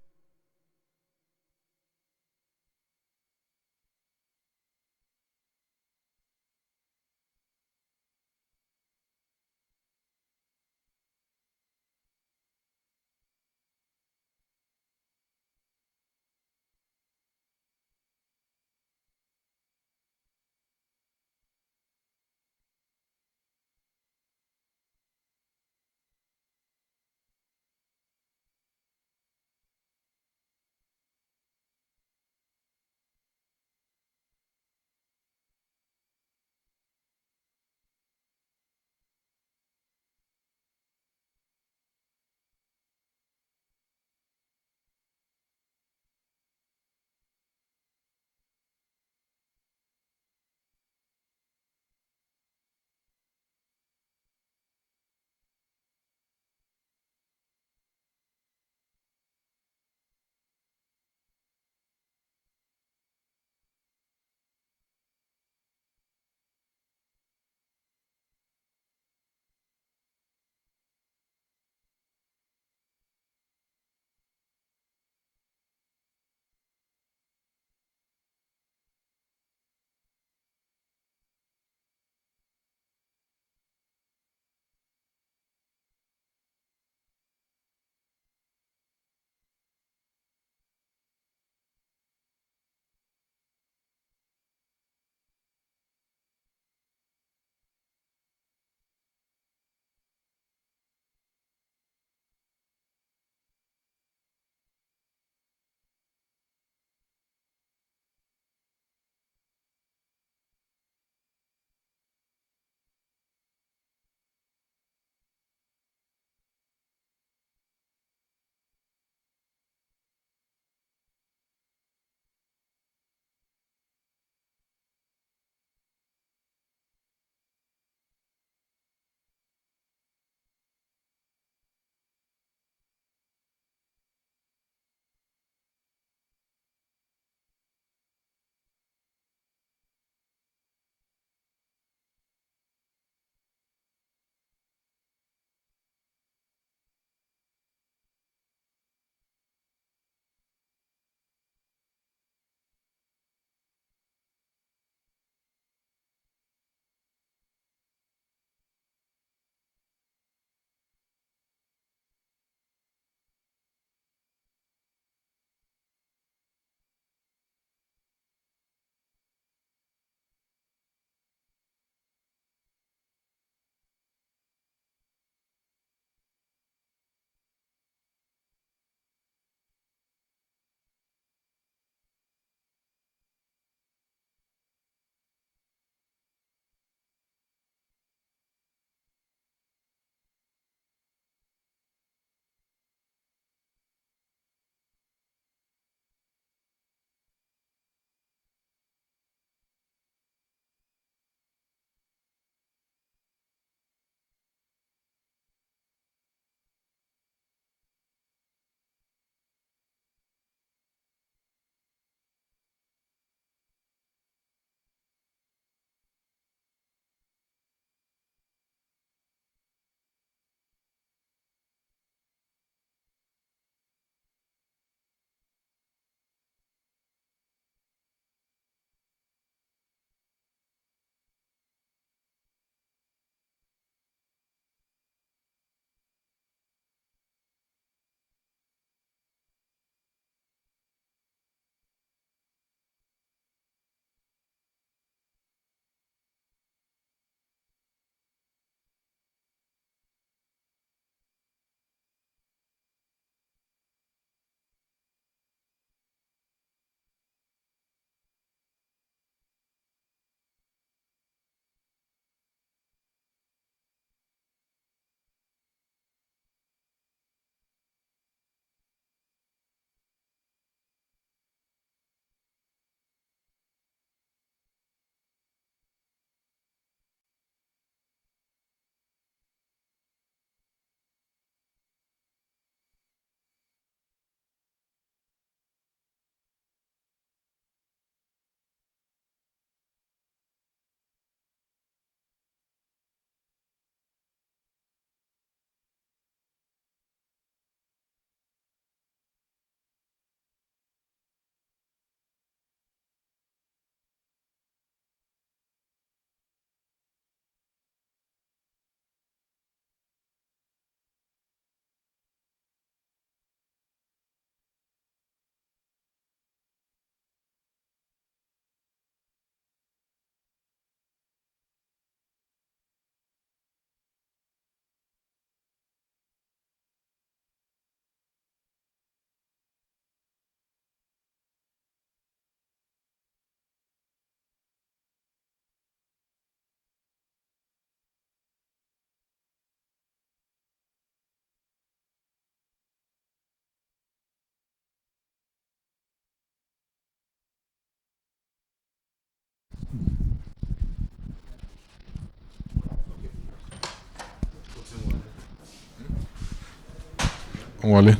Wale.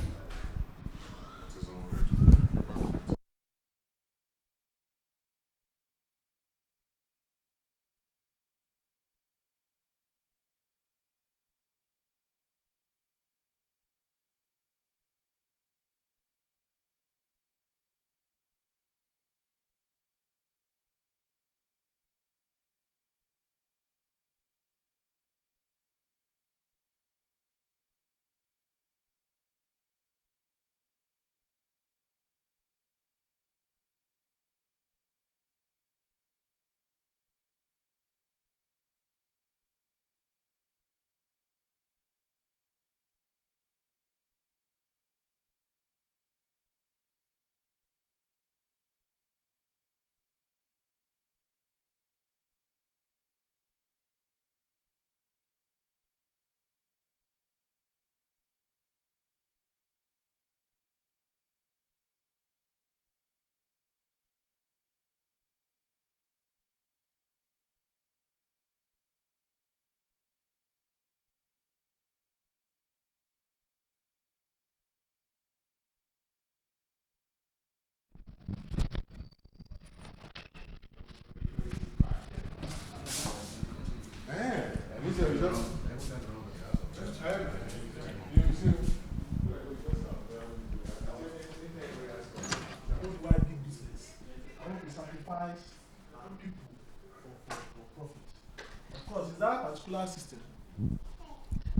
That particular system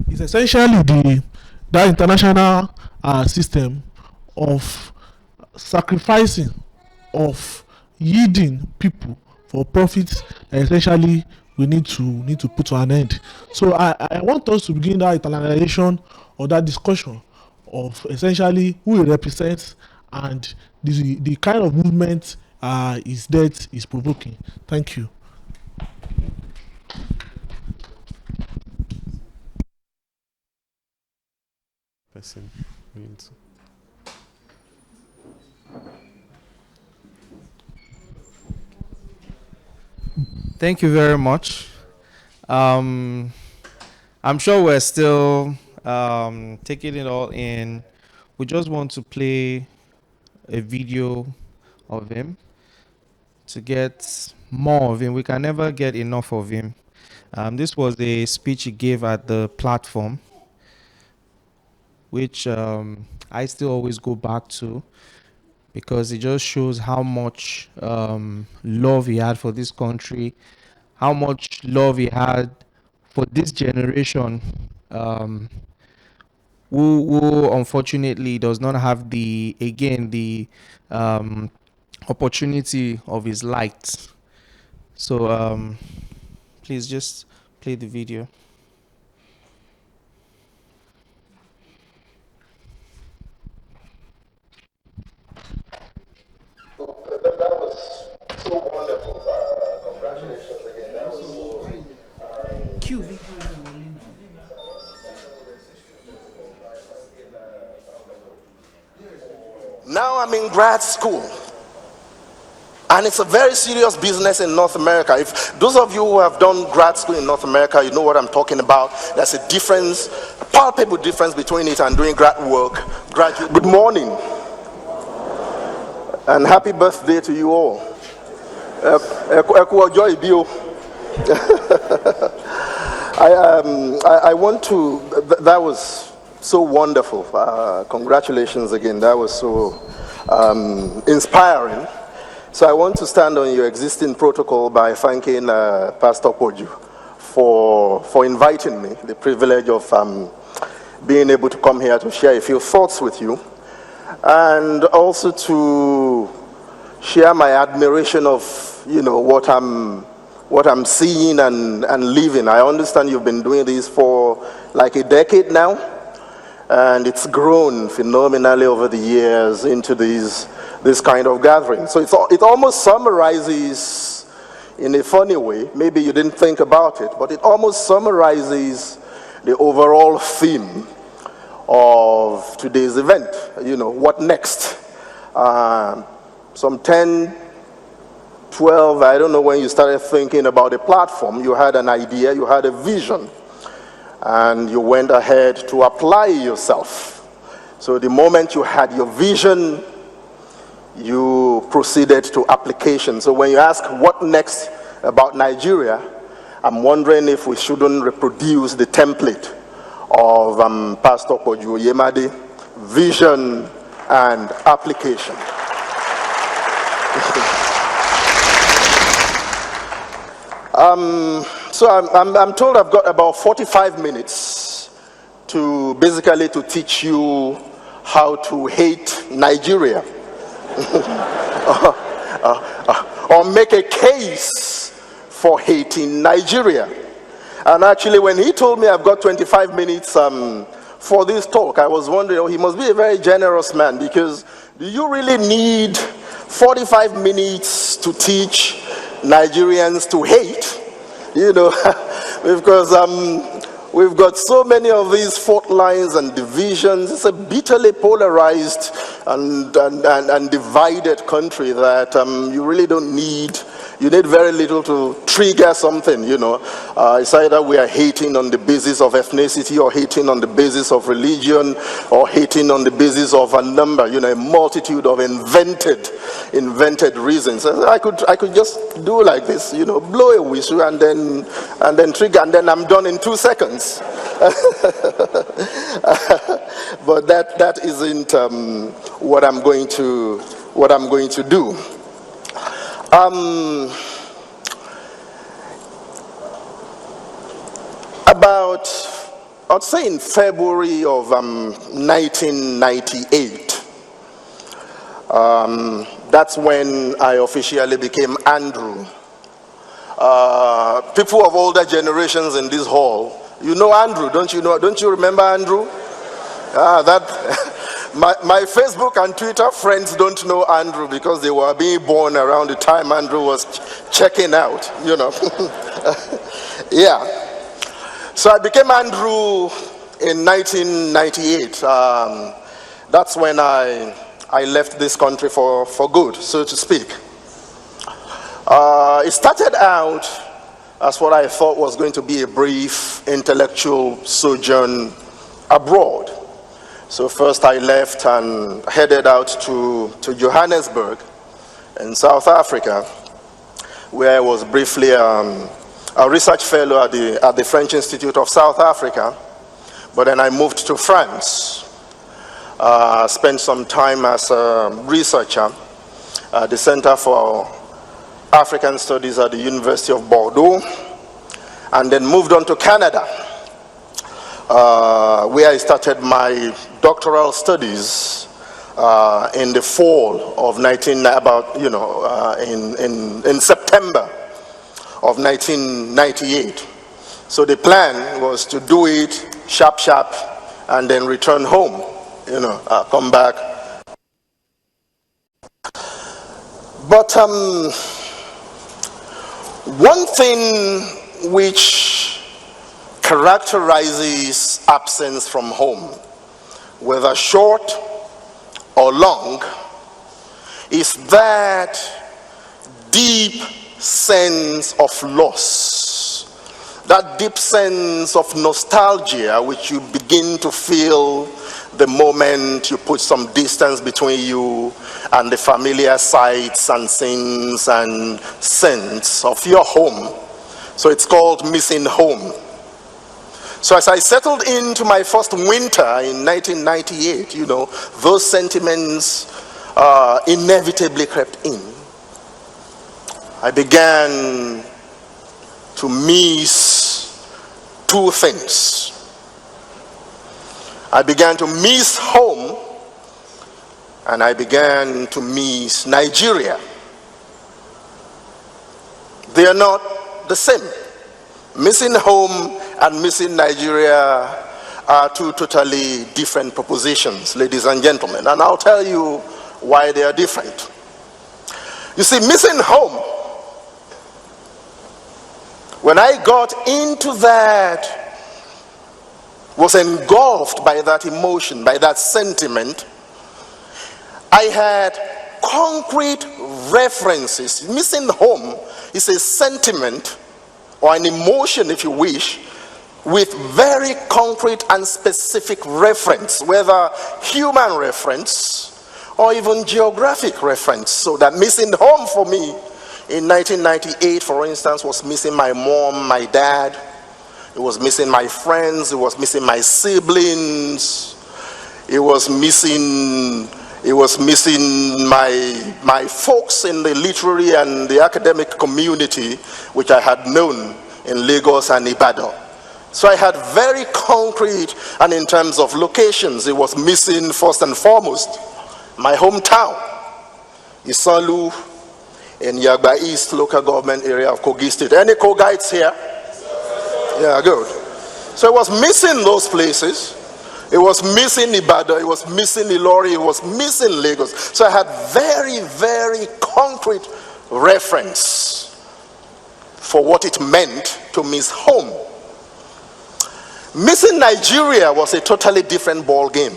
is essentially that international system of sacrificing, of yielding people for profits. Essentially, we need to put to an end. So I want us to begin that internalization or that discussion of essentially who it represents and the kind of movement his death is provoking. Thank you. Person means. Thank you very much. I'm sure we're still taking it all in. We just want to play a video of him to get more of him. We can never get enough of him. This was a speech he gave at the platform, which I still always go back to because it just shows how much love he had for this country, how much love he had for this generation, who unfortunately does not have the opportunity of his light. So please just play the video. That was so wonderful. Congratulations again. That was so. Now I'm in grad school. And it's a very serious business in North America. If those of you who have done grad school in North America, you know what I'm talking about. There's a difference, a palpable difference between it and doing grad work. Good morning. And happy birthday to you all. I want to, that was so wonderful. Congratulations again. That was so inspiring. So I want to stand on your existing protocol by thanking Pastor Poju for inviting me, the privilege of being able to come here to share a few thoughts with you, and also to share my admiration of, you know, what I'm seeing and living. I understand you've been doing this for like a decade now, and it's grown phenomenally over the years into this kind of gathering. So it almost summarizes, in a funny way, maybe you didn't think about it, but it almost summarizes the overall theme of today's event. You know, what next? Some 10, 12, I don't know when you started thinking about a platform, you had an idea, you had a vision, and you went ahead to apply yourself So the moment you had your vision, you proceeded to application. So when you ask what next about Nigeria, I'm wondering if we shouldn't reproduce the template of Pastor Poju Yemade, vision and application. So I'm told I've got about 45 minutes to basically to teach you how to hate Nigeria. Or make a case for hating Nigeria. And actually, when he told me I've got 25 minutes for this talk, I was wondering, oh, he must be a very generous man, because do you really need 45 minutes to teach Nigerians to hate? You know, because we've got so many of these fault lines and divisions. It's a bitterly polarized and divided country that you really don't need. You need very little to trigger something, you know. It's either we are hating on the basis of ethnicity, or hating on the basis of religion, or hating on the basis of a number, you know, a multitude of invented reasons. I could just do like this, you know, blow a whistle and then trigger, and then I'm done in 2 seconds. But that isn't what I'm going to do. About, I'd say in February of 1998, that's when I officially became Andrew. People of older generations in this hall, you know Andrew, don't you know? Don't you remember Andrew? My Facebook and Twitter friends don't know Andrew because they were being born around the time Andrew was checking out, you know. Yeah. So I became Andrew in 1998. That's when I left this country for good, so to speak. It started out as what I thought was going to be a brief intellectual sojourn abroad. So first I left and headed out to Johannesburg in South Africa, where I was briefly a research fellow at the French Institute of South Africa. But then I moved to France, spent some time as a researcher at the Center for African Studies at the University of Bordeaux, and then moved on to Canada, where I started my doctoral studies in the fall of in September of 1998. So the plan was to do it sharp, and then return home, you know, come back. But one thing which characterizes absence from home, whether short or long, is that deep sense of loss, that deep sense of nostalgia which you begin to feel the moment you put some distance between you and the familiar sights and scenes and scents of your home. So it's called missing home. So as I settled into my first winter in 1998, you know, those sentiments inevitably crept in. I began to miss two things. I began to miss home, and I began to miss Nigeria. They are not the same. Missing home and missing Nigeria are two totally different propositions, ladies and gentlemen, and I'll tell you why they are different. You see, missing home, when I got into that, was engulfed by that emotion, by that sentiment, I had concrete references. Missing home is a sentiment or an emotion, if you wish, with very concrete and specific reference, whether human reference or even geographic reference. So that missing home for me in 1998, for instance, was missing my mom, my dad. It was missing my friends. It was missing my siblings. It was missing my folks in the literary and the academic community, which I had known in Lagos and Ibadan. So I had very concrete, and in terms of locations, it was missing first and foremost my hometown, Isanlu, in Yagba East local government area of Kogi State. Any Kogites here? Yeah, good. So it was missing those places. It was missing Ibadan, it was missing Ilori, it was missing Lagos. So I had very, very concrete reference for what it meant to miss home. Missing Nigeria was a totally different ball game,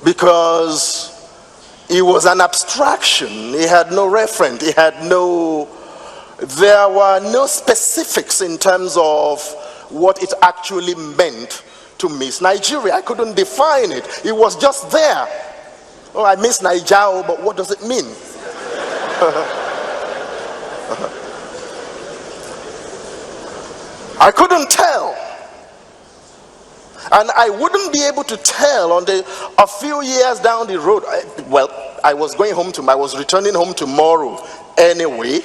because it was an abstraction. It had no reference. There were no specifics in terms of what it actually meant to miss Nigeria. I couldn't define it. It was just there. Oh, I miss Nigeria, but what does it mean? I couldn't tell. And I wouldn't be able to tell a few years down the road. I was returning home tomorrow anyway.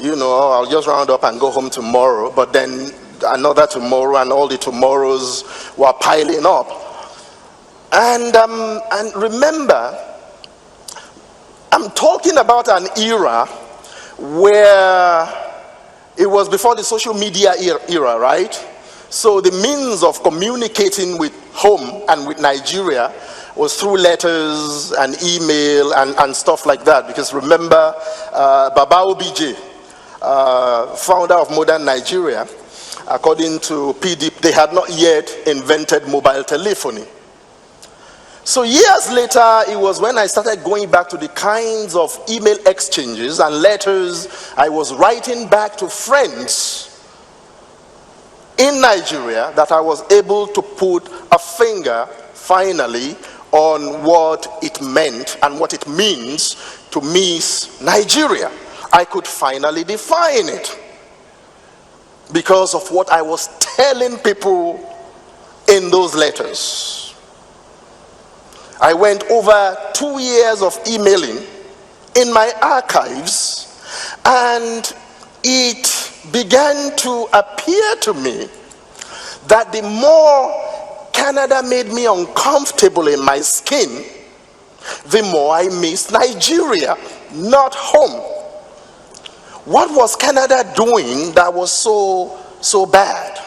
I'll just round up and go home tomorrow. But then another tomorrow, and all the tomorrows were piling up. And remember, I'm talking about an era where it was before the social media era, right? So the means of communicating with home and with Nigeria was through letters and email and stuff like that. Because remember, Baba OBJ, founder of modern Nigeria, according to PDP, they had not yet invented mobile telephony. So years later, it was when I started going back to the kinds of email exchanges and letters I was writing back to friends in Nigeria that I was able to put a finger finally on what it meant and what it means to miss Nigeria. I could finally define it because of what I was telling people in those letters. I went over 2 years of emailing in my archives, and it began to appear to me that the more Canada made me uncomfortable in my skin, the more I missed Nigeria, not home. What was Canada doing that was so bad?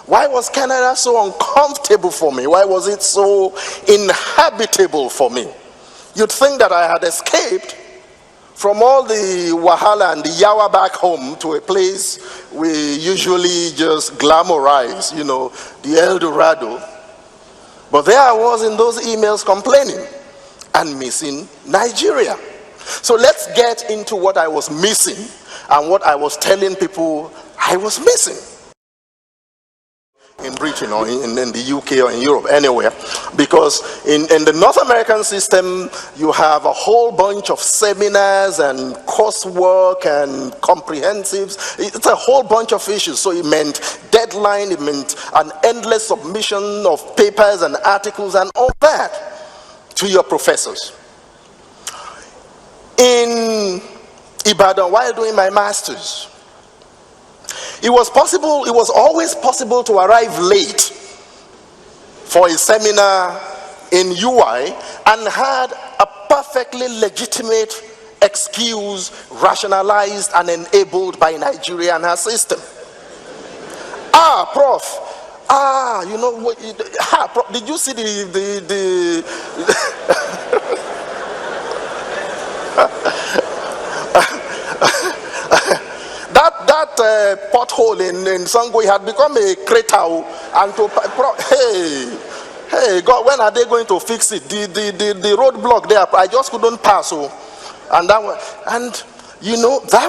Why was Canada so uncomfortable for me? Why was it so inhabitable for me? You'd think that I had escaped from all the wahala and the yawa back home to a place we usually just glamorize, the El Dorado. But there I was in those emails complaining and missing Nigeria. So let's get into what I was missing and what I was telling people I was missing. In Britain or in the UK or in Europe, anywhere, because in the North American system you have a whole bunch of seminars and coursework and comprehensives. It's a whole bunch of issues. So it meant deadline, it meant an endless submission of papers and articles and all that to your professors. In Ibadan, while doing my master's, it was always possible to arrive late for a seminar in UI and had a perfectly legitimate excuse rationalized and enabled by Nigeria and her system. Prof. Prof, did you see the that pothole in Sangui had become a crater, and hey God, when are they going to fix it? The roadblock there, I just couldn't pass. And that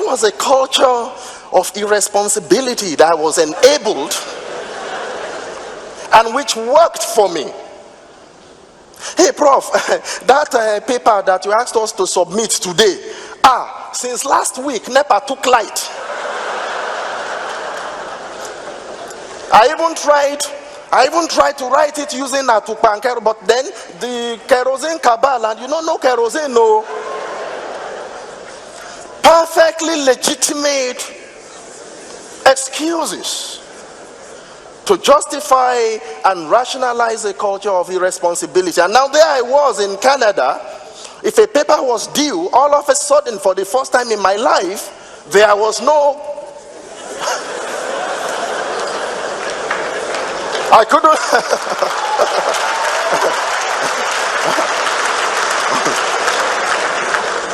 was a culture of irresponsibility that was enabled and which worked for me. Hey, Prof, that paper that you asked us to submit today, since last week, NEPA took light. I even tried to write it using Atupankero, but then the kerosene cabal, and you don't know kerosene, no. Perfectly legitimate excuses to justify and rationalize a culture of irresponsibility. And now there I was in Canada. If a paper was due, all of a sudden, for the first time in my life, there was no... I couldn't...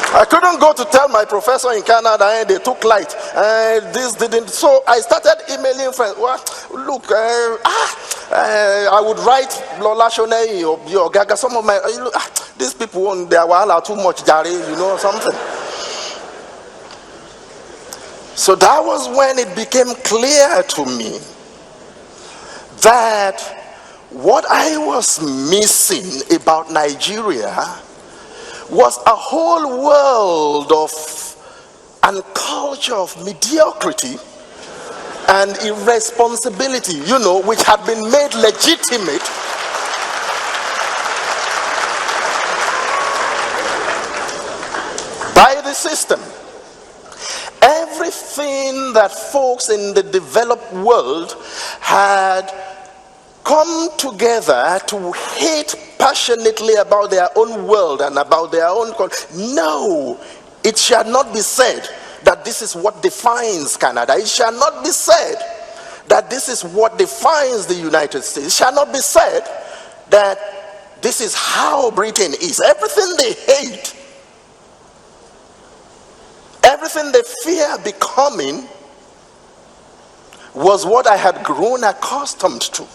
I couldn't go to tell my professor in Canada, and they took light. This didn't. So I started emailing friends. Well, look, I would write Lola Shone or Gaga. Some of my these people, they are too much, Jari, something. So that was when it became clear to me that what I was missing about Nigeria was a whole world of and culture of mediocrity and irresponsibility, which had been made legitimate by the system. Everything that folks in the developed world had come together to hate passionately about their own world and about their own country. No, it shall not be said that this is what defines Canada. It shall not be said that this is what defines the United States. It shall not be said that this is how Britain is. Everything they hate, everything they fear becoming, was what I had grown accustomed to.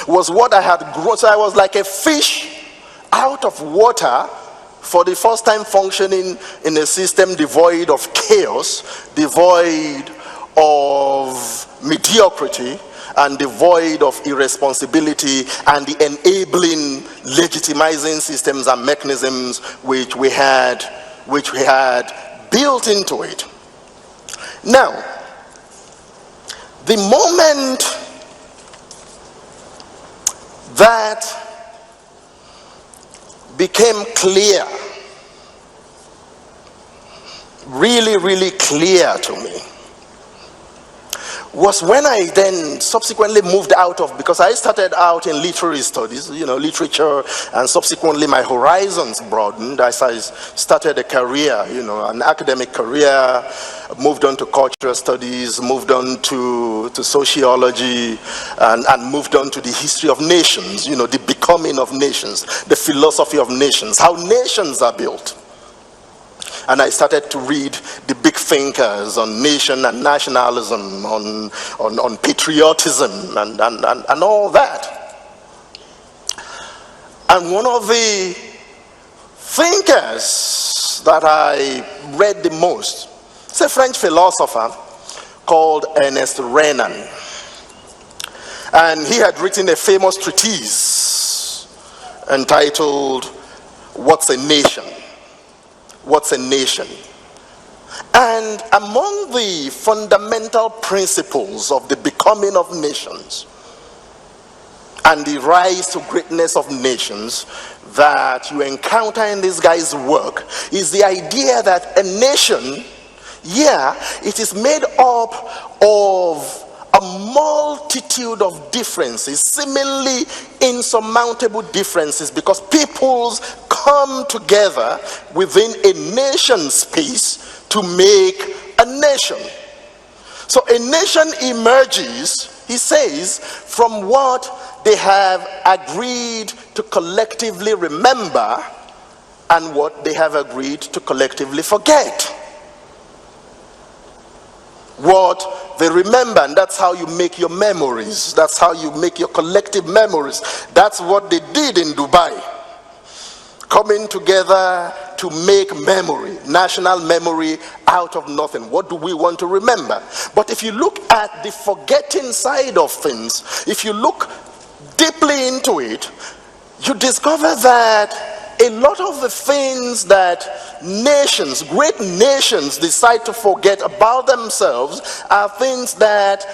Was what I had grown. So I was like a fish out of water for the first time, functioning in a system devoid of chaos, devoid of mediocrity, and devoid of irresponsibility and the enabling legitimizing systems and mechanisms which we had built into it. Now, the moment that became clear, really clear to me, was when I then subsequently moved out of, because I started out in literary studies, literature, and subsequently my horizons broadened as I started a career, an academic career, moved on to cultural studies, moved on to sociology, and moved on to the history of nations, the becoming of nations, the philosophy of nations, how nations are built. And I started to read the big thinkers on nation and nationalism, on patriotism, and all that. And one of the thinkers that I read the most is a French philosopher called Ernest Renan. And he had written a famous treatise entitled, "What's a Nation?" What's a nation? And among the fundamental principles of the becoming of nations and the rise to greatness of nations that you encounter in this guy's work is the idea that a nation, it is made up of a multitude of differences, seemingly insurmountable differences, because peoples come together within a nation space to make a nation. So a nation emerges, he says, from what they have agreed to collectively remember and what they have agreed to collectively forget. What they remember, and that's how you make your memories. That's how you make your collective memories. That's what they did in Dubai. Coming together to make memory, national memory out of nothing. What do we want to remember? But if you look at the forgetting side of things, if you look deeply into it, you discover that a lot of the things that nations, great nations, decide to forget about themselves are things that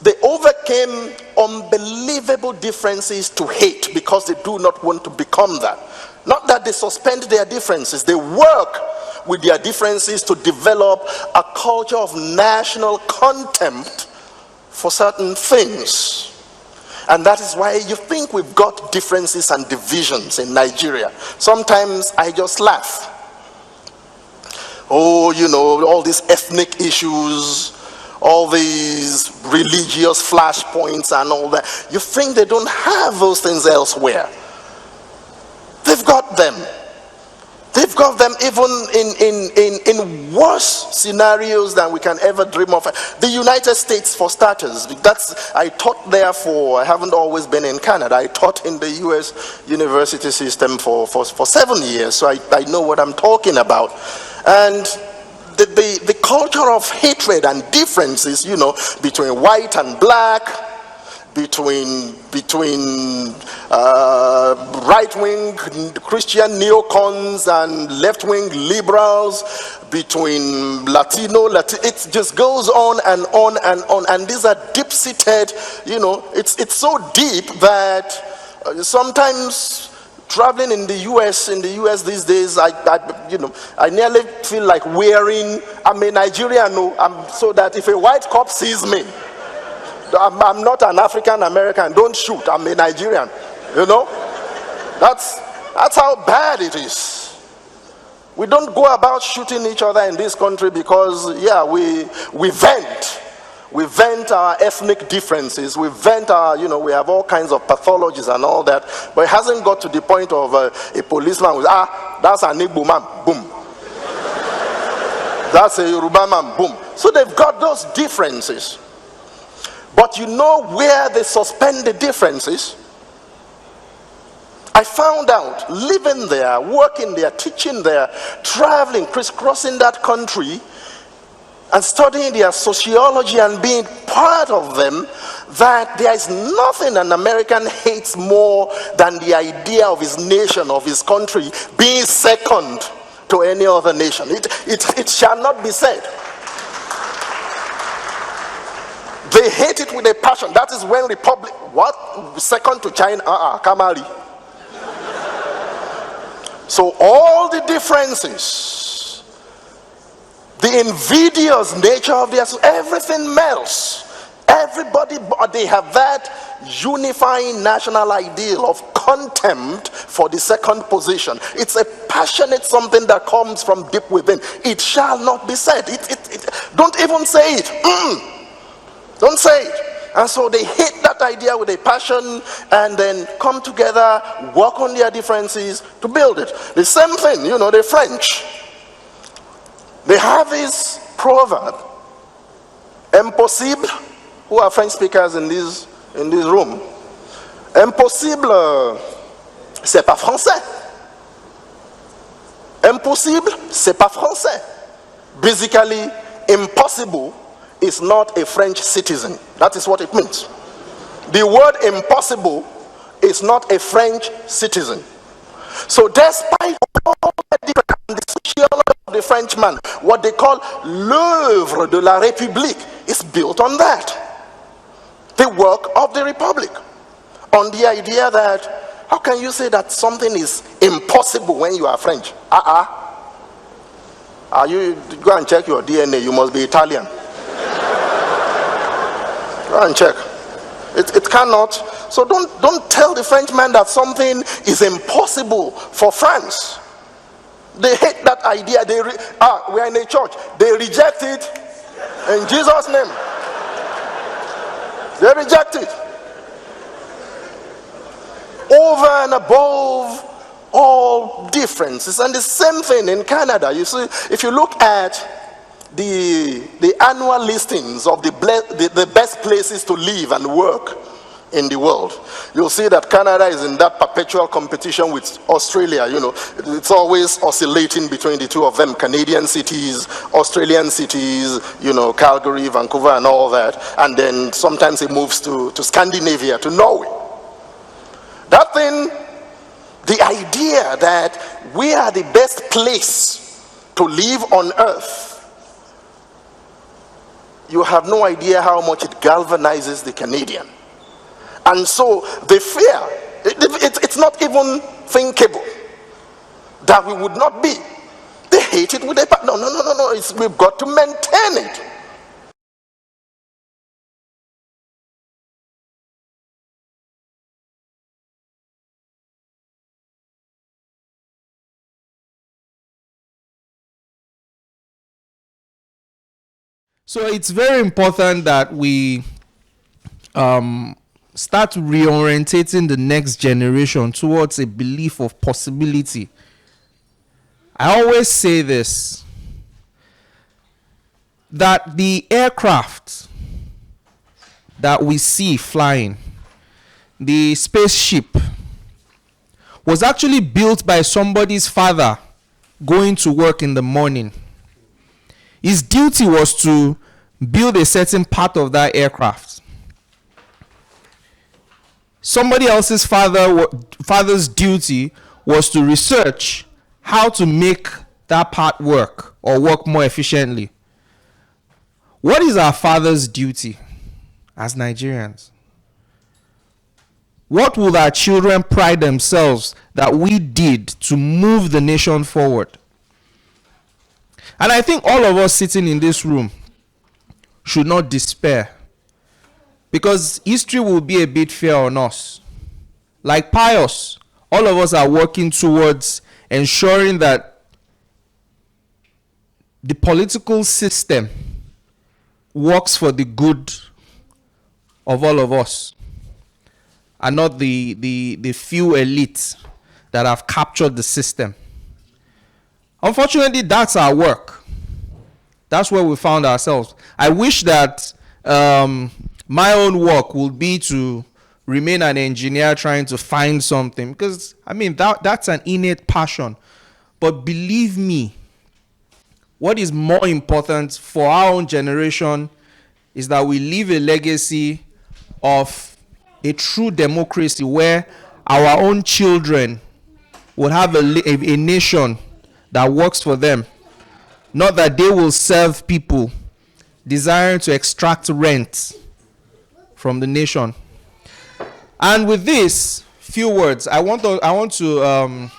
they overcame unbelievable differences to hate because they do not want to become that. Not that they suspend their differences, they work with their differences to develop a culture of national contempt for certain things. And that is why you think we've got differences and divisions in Nigeria. Sometimes I just laugh. Oh, you know, all these ethnic issues, all these religious flashpoints and all that. You think they don't have those things elsewhere. They've got them. They've got them even in worse scenarios than we can ever dream of. The United States, for starters, I taught there I haven't always been in Canada. I taught in the US university system for 7 years, so I know what I'm talking about. And the culture of hatred and differences, you know, between white and black, between right-wing Christian neocons and left-wing liberals, between it just goes on and on and on. And these are deep-seated, you know, it's so deep that sometimes traveling in the US these days, I nearly feel like I'm a Nigerian, so that if a white cop sees me, I'm not an African American, don't shoot, I'm a Nigerian, you know. That's how bad it is. We don't go about shooting each other in this country because we vent our ethnic differences, we vent our, you know, we have all kinds of pathologies and all that, but it hasn't got to the point of a policeman with, that's an Igbo man, boom. That's a Yoruba man, boom. So they've got those differences. But you know where they suspend the differences? I found out, living there, working there, teaching there, traveling, crisscrossing that country, and studying their sociology and being part of them, that there is nothing an American hates more than the idea of his nation, of his country, being second to any other nation. It shall not be said. They hate it with a passion. That is when second to China, Kamali. So all the differences, the invidious nature of theirs, everything melts. Everybody, they have that unifying national ideal of contempt for the second position. It's a passionate something that comes from deep within. It shall not be said. Don't even say it. Don't say it. And so they hate that idea with a passion and then come together, work on their differences to build it. The same thing, you know, the French. They have this proverb, impossible. Who are French speakers in this room? Impossible, c'est pas français. Impossible, c'est pas français. Basically, impossible is not a French citizen. That is what it means. The word impossible is not a French citizen. So despite all the sociology of the Frenchman, what they call l'œuvre de la République is built on that. The work of the Republic. On the idea that, how can you say that something is impossible when you are French? You go and check your DNA, you must be Italian. Go and check. It cannot. So don't tell the Frenchman that something is impossible for France. They hate that idea. We are in a church. They reject it in Jesus' name. They reject it. Over and above all differences. And the same thing in Canada. You see, if you look at the annual listings of the best places to live and work in the world, you'll see that Canada is in that perpetual competition with Australia. You know, it's always oscillating between the two of them. Canadian cities, Australian cities, you know, Calgary, Vancouver and all that. And then sometimes it moves to Scandinavia, to Norway. That thing, the idea that we are the best place to live on earth, you have no idea how much it galvanizes the Canadian. And so the fear, it's not even thinkable that we would not be. They hate it with a no. We've got to maintain it. So it's very important that we start reorientating the next generation towards a belief of possibility. I always say this, that the aircraft that we see flying, the spaceship, was actually built by somebody's father going to work in the morning. His duty was to build a certain part of that aircraft. Somebody else's father's duty was to research how to make that part work or work more efficiently. What is our father's duty as Nigerians? What will our children pride themselves that we did to move the nation forward? And I think all of us sitting in this room should not despair, because history will be a bit fair on us. Like Pius, all of us are working towards ensuring that the political system works for the good of all of us, and not the few elites that have captured the system. Unfortunately, that's our work. That's where we found ourselves. I wish that my own work would be to remain an engineer trying to find something, because I mean that's an innate passion. But believe me, what is more important for our own generation is that we leave a legacy of a true democracy where our own children will have a nation that works for them, not that they will serve people desiring to extract rent from the nation. And with these few words, I want to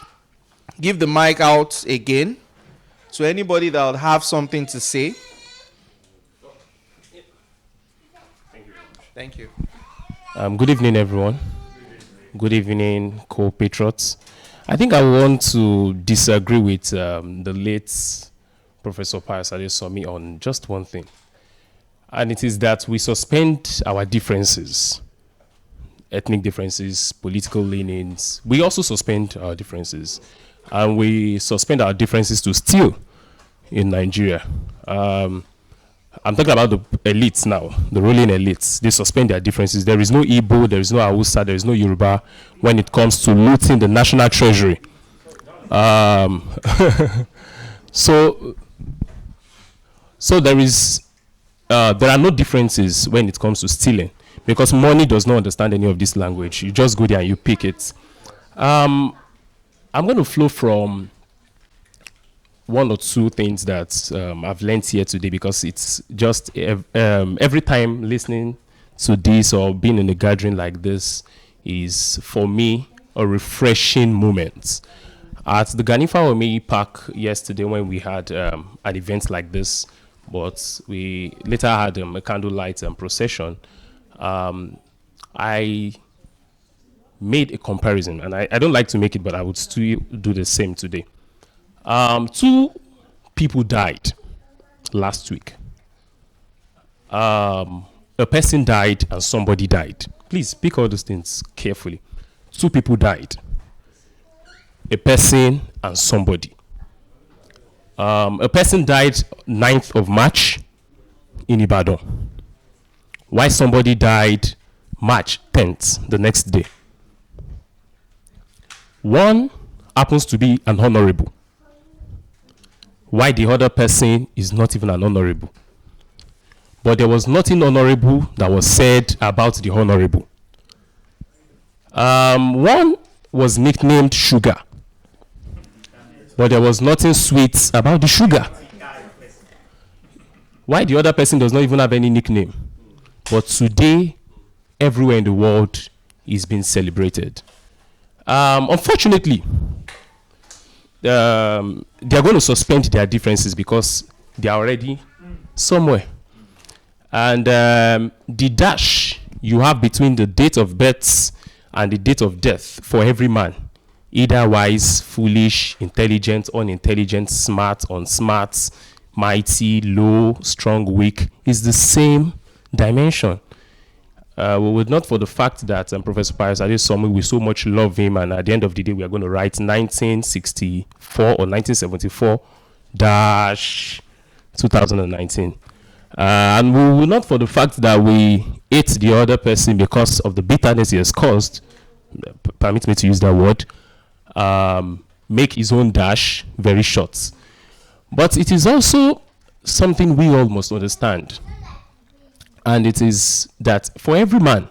give the mic out again to anybody that would have something to say. Thank you. Good evening, everyone. Good evening, co-patriots. I think I want to disagree with the late Professor Pius Adesanmi on just one thing. And it is that we suspend our differences, ethnic differences, political leanings. We also suspend our differences. And we suspend our differences to steal in Nigeria. I'm talking about the elites now, the ruling elites. They suspend their differences. There is no Igbo, there is no Hausa, there is no Yoruba when it comes to looting the national treasury. So there are no differences when it comes to stealing, because money does not understand any of this language. You just go there and you pick it. I'm going to flow from one or two things that I've learned here today, because it's just every time listening to this or being in a gathering like this is, for me, a refreshing moment. At the Ganifa Omei Park yesterday, when we had an event like this, but we later had a candlelight procession, I made a comparison, and I don't like to make it, but I would still do the same today. 2 people died last week. A person died and somebody died. Please pick all those things carefully. 2 people died. A person and somebody. A person died 9th of March in Ibadan. Why somebody died March 10th, the next day. One happens to be an honorable. Why the other person is not even an honorable. But there was nothing honorable that was said about the honorable. One was nicknamed Sugar, but there was nothing sweet about the sugar. Why the other person does not even have any nickname? But today, everywhere in the world is being celebrated. Unfortunately, they are going to suspend their differences because they are already somewhere. And the dash you have between the date of birth and the date of death for every man, either wise, foolish, intelligent, unintelligent, smart, unsmart, mighty, low, strong, weak, is the same dimension. We would not for the fact that Professor Pius Adesanmi, we so much love him, and at the end of the day, we are going to write 1964 or 1974 dash 2019. And we will not for the fact that we hate the other person because of the bitterness he has caused, permit me to use that word, make his own dash very short. But it is also something we all must understand. And it is that for every man,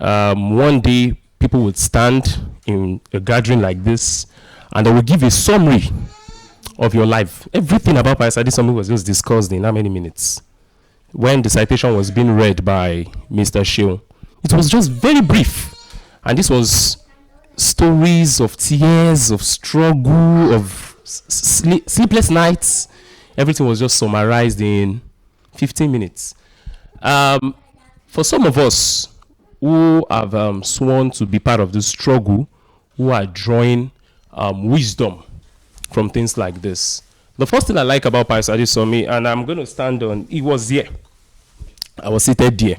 one day people would stand in a gathering like this and they will give a summary of your life. Everything about Pius Adesanmi was just discussed in how many minutes? When the citation was being read by Mr. Sheon, it was just very brief. And this was stories of tears, of struggle, of sleepless nights. Everything was just summarized in 15 minutes. For some of us who have sworn to be part of this struggle, who are drawing wisdom from things like this, the first thing I like about Pius Adesanmi, and I'm going to stand on, he was here. I was seated there.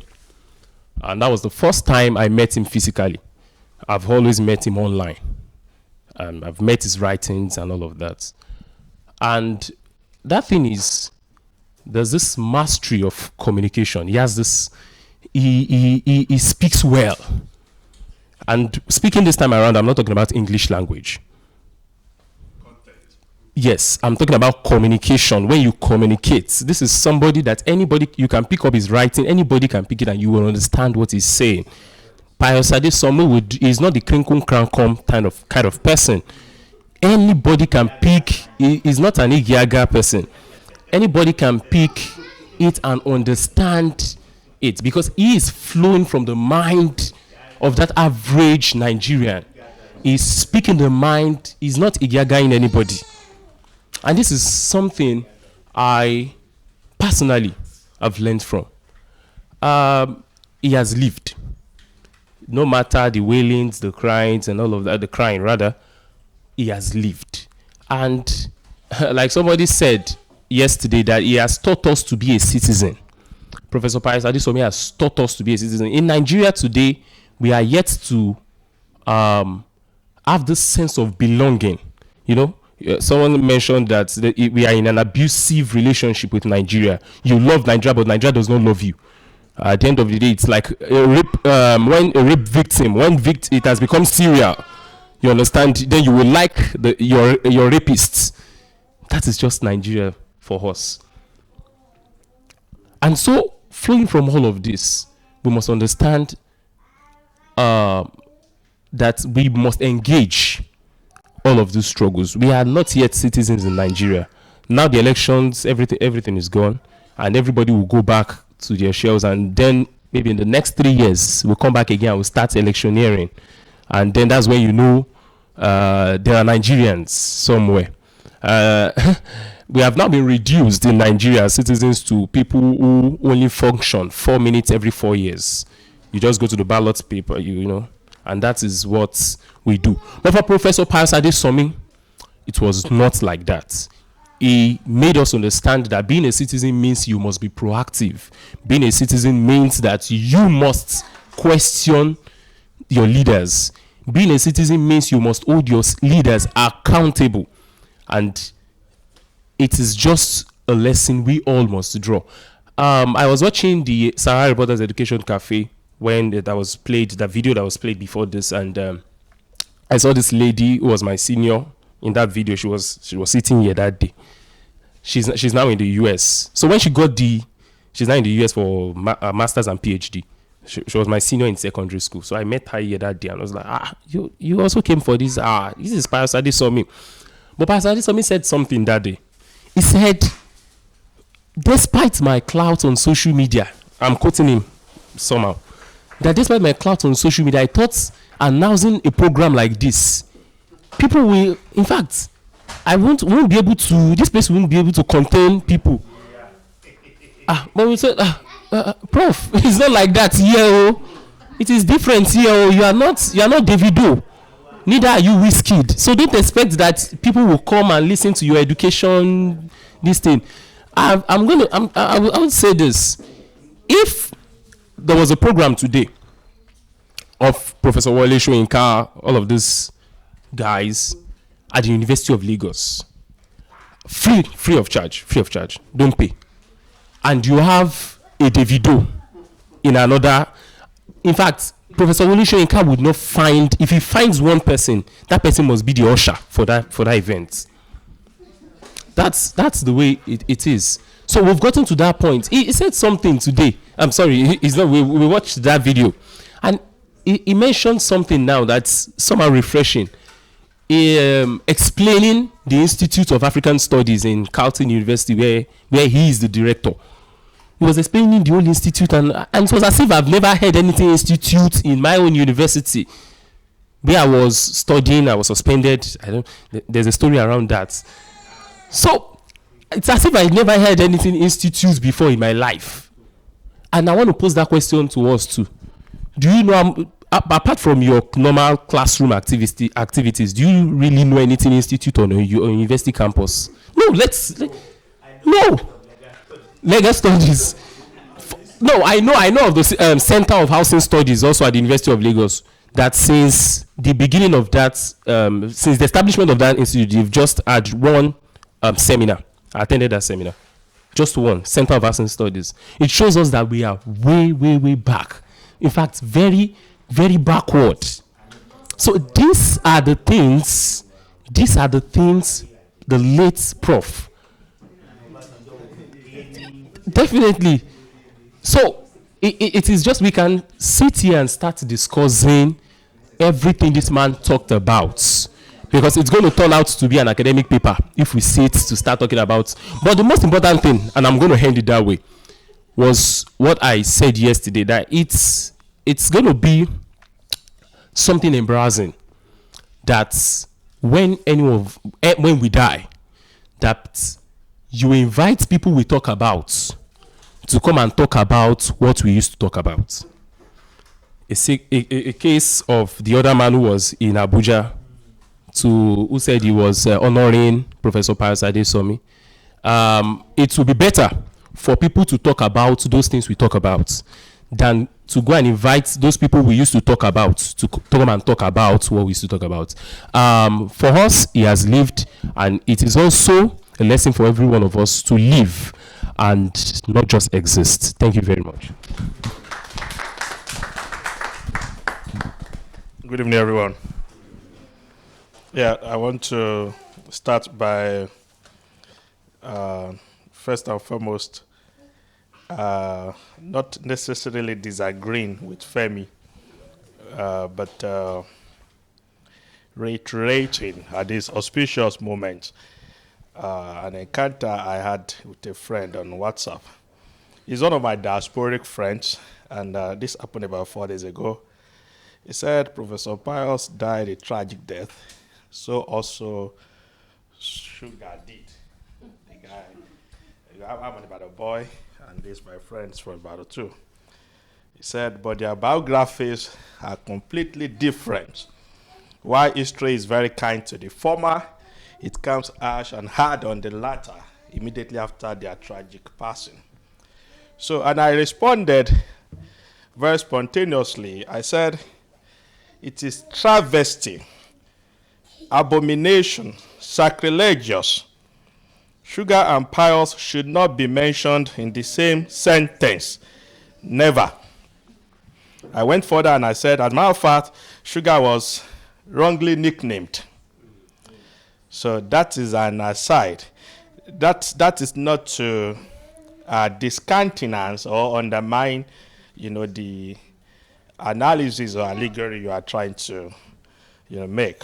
And that was the first time I met him physically. I've always met him online. I've met his writings and all of that. And that thing is, there's this mastery of communication. He has this, he speaks well. And speaking this time around, I'm not talking about English language. Yes, I'm talking about communication. When you communicate, this is somebody that anybody, you can pick up his writing, anybody can pick it and you will understand what he's saying. Pius Adesanmi is not the crinkle crankom kind of person. Anybody can pick, he's not an Igiaga person. Anybody can pick it and understand it because he is flowing from the mind of that average Nigerian. He's speaking the mind, he's not Igiaga in anybody. And this is something I personally have learned from. He has lived. No matter the wailings, the cryings, and all of that, the crying rather, he has lived. And like somebody said yesterday, that he has taught us to be a citizen. Professor Pius Adesanmi has taught us to be a citizen. In Nigeria today, we are yet to have this sense of belonging. You know, someone mentioned that we are in an abusive relationship with Nigeria. You love Nigeria, but Nigeria does not love you. At the end of the day, it's like a rape, when a rape victim, it has become serial, you understand, then you will like your rapists. That is just Nigeria for us. And so, flowing from all of this, we must understand that we must engage all of these struggles. We are not yet citizens in Nigeria. Now the elections, everything is gone, and everybody will go back to their shells, and then maybe in the next 3 years we'll come back again and we'll start electioneering, and then that's when you know there are Nigerians somewhere. We have now been reduced in Nigeria as citizens to people who only function 4 minutes every 4 years. You just go to the ballot paper, you know, and that is what we do. But for Professor Pius Adesanmi, it was not like that. He made us understand that being a citizen means you must be proactive. Being a citizen means that you must question your leaders. Being a citizen means you must hold your leaders accountable. And it is just a lesson we all must draw. I was watching the Sahara Reporters Education Cafe when that video that was played before this, and I saw this lady who was my senior in that video. She was sitting here that day. She's now in the US. So when she's now in the US for a master's and PhD. She was my senior in secondary school. So I met her here that day and I was like, you also came for this. This is Pius Adesanmi. But Pius Adesanmi said something that day. He said, despite my clout on social media, I'm quoting him somehow, that despite my clout on social media, I thought announcing a program like this, people will, in fact, won't be able to, this place won't be able to contain people. But we said, Prof, it's not like that here. Oh. It is different here. Oh. You are not Davido. Neither are you Wizkid. So don't expect that people will come and listen to your education, this thing. I would say this. If there was a program today of Professor Wole Soyinka, all of these guys at the University of Lagos, free of charge, don't pay. And you have a Davido in another. In fact, Professor Wole Soyinka would not find, if he finds one person, that person must be the usher for that event. That's the way it is. So we've gotten to that point. He said something today. I'm sorry, we watched that video. And he mentioned something now that's somehow refreshing. Explaining the Institute of African Studies in Carleton University, where he is the director. He was explaining the whole institute, and it was as if I've never heard anything institute in my own university. Where I was studying, I was suspended. There's a story around that. So it's as if I never heard anything institute before in my life. And I want to pose that question to us too. Do you know, apart from your normal classroom activities, do you really know anything institute on your university campus? No. Legal studies. No, I know of the Center of Housing Studies also at the University of Lagos. That since the beginning of that, since the establishment of that institute, they've just had one seminar. I attended that seminar. Just one, Center of Housing Studies. It shows us that we are way, way, way back. In fact, very, very backward. So these are the things the late Prof. Definitely. So it is just, we can sit here and start discussing everything this man talked about, because it's going to turn out to be an academic paper if we sit to start talking about. But the most important thing, and I'm going to end it that way, was what I said yesterday, that it's going to be something embarrassing that when we die, that you invite people we talk about to come and talk about what we used to talk about. A case of the other man who was in Abuja, who said he was honoring Professor Pius Adesanmi. It would be better for people to talk about those things we talk about than to go and invite those people we used to talk about to come and talk about what we used to talk about. For us, he has lived, and it is also a lesson for every one of us to live and not just exist. Thank you very much. Good evening, everyone. Yeah, I want to start by first and foremost not necessarily disagreeing with Femi, but reiterating at this auspicious moment an encounter I had with a friend on WhatsApp. He's one of my diasporic friends, and this happened about 4 days ago. He said Professor Pius died a tragic death. So also Sugar did. The guy, I'm about a boy, and this my friends from Ibadan too. He said, but their biographies are completely different. While history is very kind to the former, it comes harsh and hard on the latter immediately after their tragic passing. So, and I responded very spontaneously. I said, it is travesty, abomination, sacrilegious. Sugar and Pius should not be mentioned in the same sentence. Never. I went further and I said, as a matter of fact, Sugar was wrongly nicknamed. So that is an aside. That is not to discountenance or undermine, the analysis or allegory you are trying to make.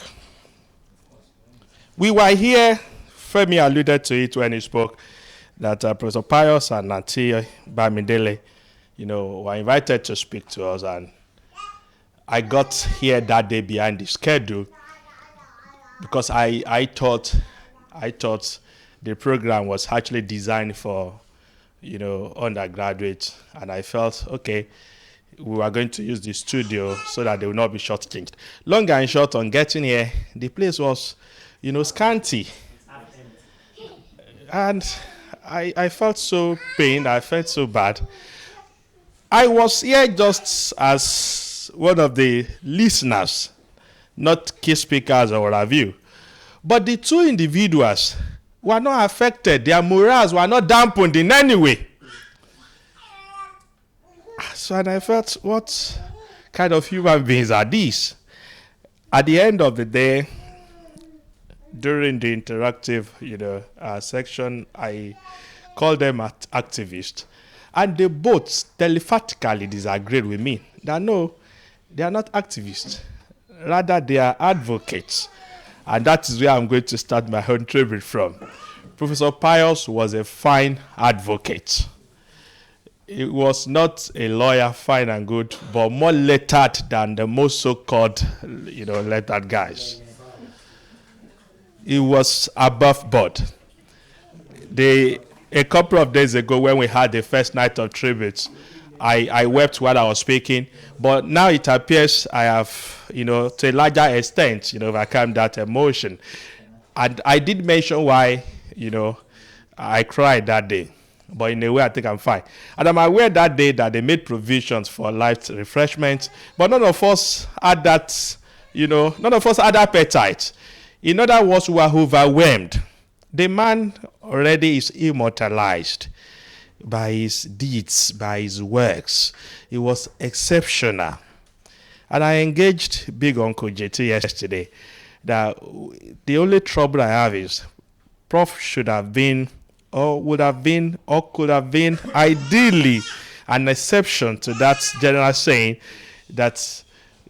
We were here, Femi alluded to it when he spoke, that Professor Pius and Nanti Bamidele, were invited to speak to us, and I got here that day behind the schedule because I thought the program was actually designed for undergraduates, and I felt okay, we were going to use the studio so that they will not be shortchanged. Long and short, on getting here, the place was scanty, and I felt so pained, I felt so bad. I was here just as one of the listeners, not key speakers or review. But the two individuals were not affected. Their morals were not dampened in any way. So and I felt, what kind of human beings are these? At the end of the day, during the interactive section, I called them activists. And they both telepathically disagreed with me that no, they are not activists. Rather, they are advocates. And that is where I'm going to start my own tribute from. Professor Pius was a fine advocate. He was not a lawyer, fine and good, but more lettered than the most so-called, lettered guys. He was above board. A couple of days ago, when we had the first night of tributes, I wept while I was speaking, but now it appears I have, to a larger extent, overcome that emotion. And I did mention why, I cried that day, but in a way I think I'm fine. And I'm aware that day that they made provisions for light refreshments, but none of us had that, none of us had appetite. In other words, we were overwhelmed. The man already is immortalized by his deeds, by his works. He was exceptional. And I engaged Big Uncle JT yesterday that the only trouble I have is Prof should have been, or would have been, or could have been ideally an exception to that general saying that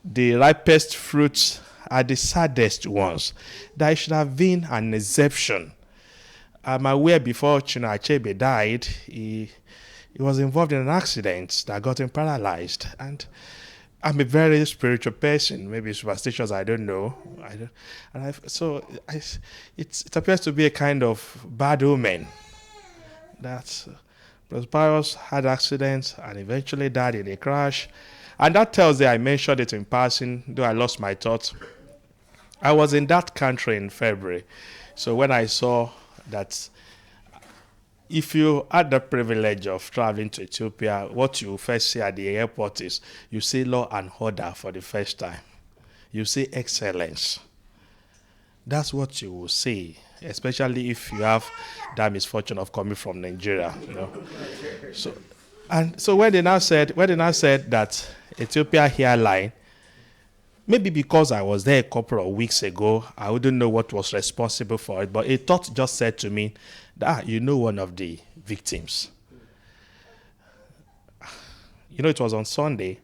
the ripest fruits are the saddest ones. That should have been an exception. I'm aware before Chino Achebe died, he was involved in an accident that got him paralyzed. And I'm a very spiritual person, maybe superstitious, I don't know. It appears to be a kind of bad omen. That Pius had accidents and eventually died in a crash. And that Thursday, I mentioned it in passing, though I lost my thoughts. I was in that country in February. So when I saw that if you had the privilege of traveling to Ethiopia, what you first see at the airport is you see law and order for the first time. You see excellence. That's what you will see, especially if you have that misfortune of coming from Nigeria. So when they now said that Ethiopia Airline, maybe because I was there a couple of weeks ago, I wouldn't know what was responsible for it, but a thought just said to me that, one of the victims. It was on Sunday.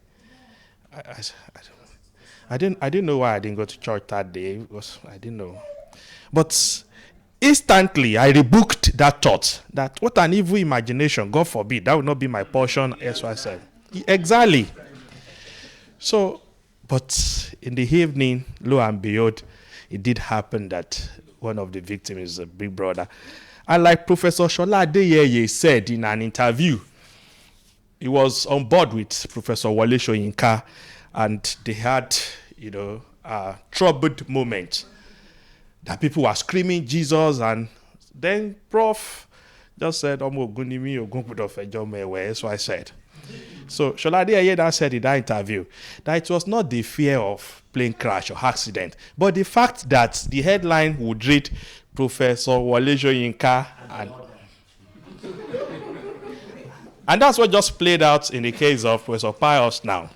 I didn't know why I didn't go to church that day. I didn't know. But instantly, I rebuked that thought, that what an evil imagination, God forbid, that would not be my portion, as I said. Exactly. So, but in the evening, lo and behold, it did happen that one of the victims is a big brother. And like Professor Shola Adeyeye said in an interview, he was on board with Professor Wale Soyinka, and they had, a troubled moment that people were screaming Jesus, and then Prof just said, so I said. So Shola Adeyeye said in that interview that it was not the fear of plane crash or accident, but the fact that the headline would read Professor Wale Soyinka, and that's what just played out in the case of Professor Pius now.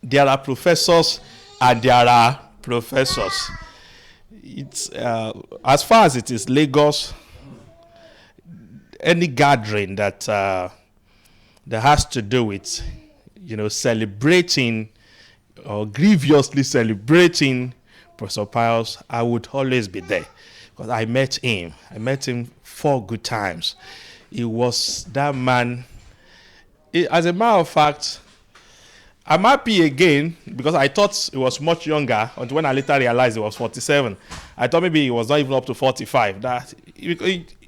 There are professors and there are professors. It's as far as it is Lagos, any gathering that has to do with, celebrating or grievously celebrating Professor Pius, I would always be there because I met him. I met him 4 good times. He was that man. As a matter of fact, I'm happy again because I thought he was much younger until when I later realized he was 47. I thought maybe he was not even up to 45.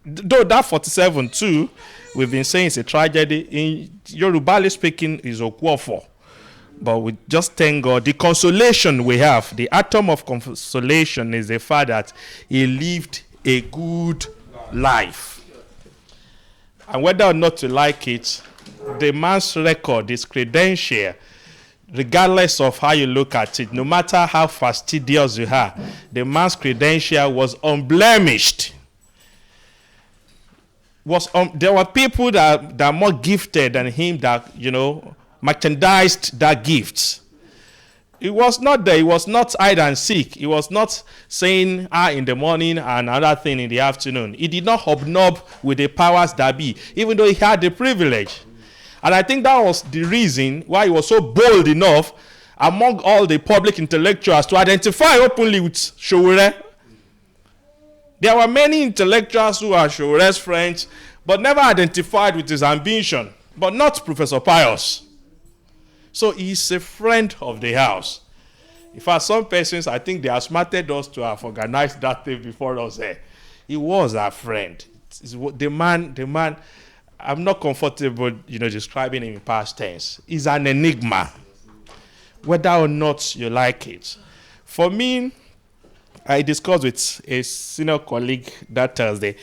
Though that 47 too, we've been saying it's a tragedy. In Yoruba speaking, is Okwofo. But we just thank God. The consolation we have, the atom of consolation is the fact that he lived a good life. And whether or not you like it, the man's record, his credential, regardless of how you look at it, no matter how fastidious you are, the man's credential was unblemished. There were people that are more gifted than him that, merchandised that gift. It was not there. It was not hide and seek. It was not saying in the morning and another thing in the afternoon. He did not hobnob with the powers that be, even though he had the privilege. And I think that was the reason why he was so bold enough among all the public intellectuals to identify openly with Sowore. There were many intellectuals who are Sowore's friends, but never identified with his ambition, but not Professor Pius. So he's a friend of the house. In fact, some persons, I think they have smarted us to have organized that thing before us. He was our friend. The man, I'm not comfortable, describing him in past tense. He's an enigma, whether or not you like it. For me, I discussed with a senior colleague that Thursday.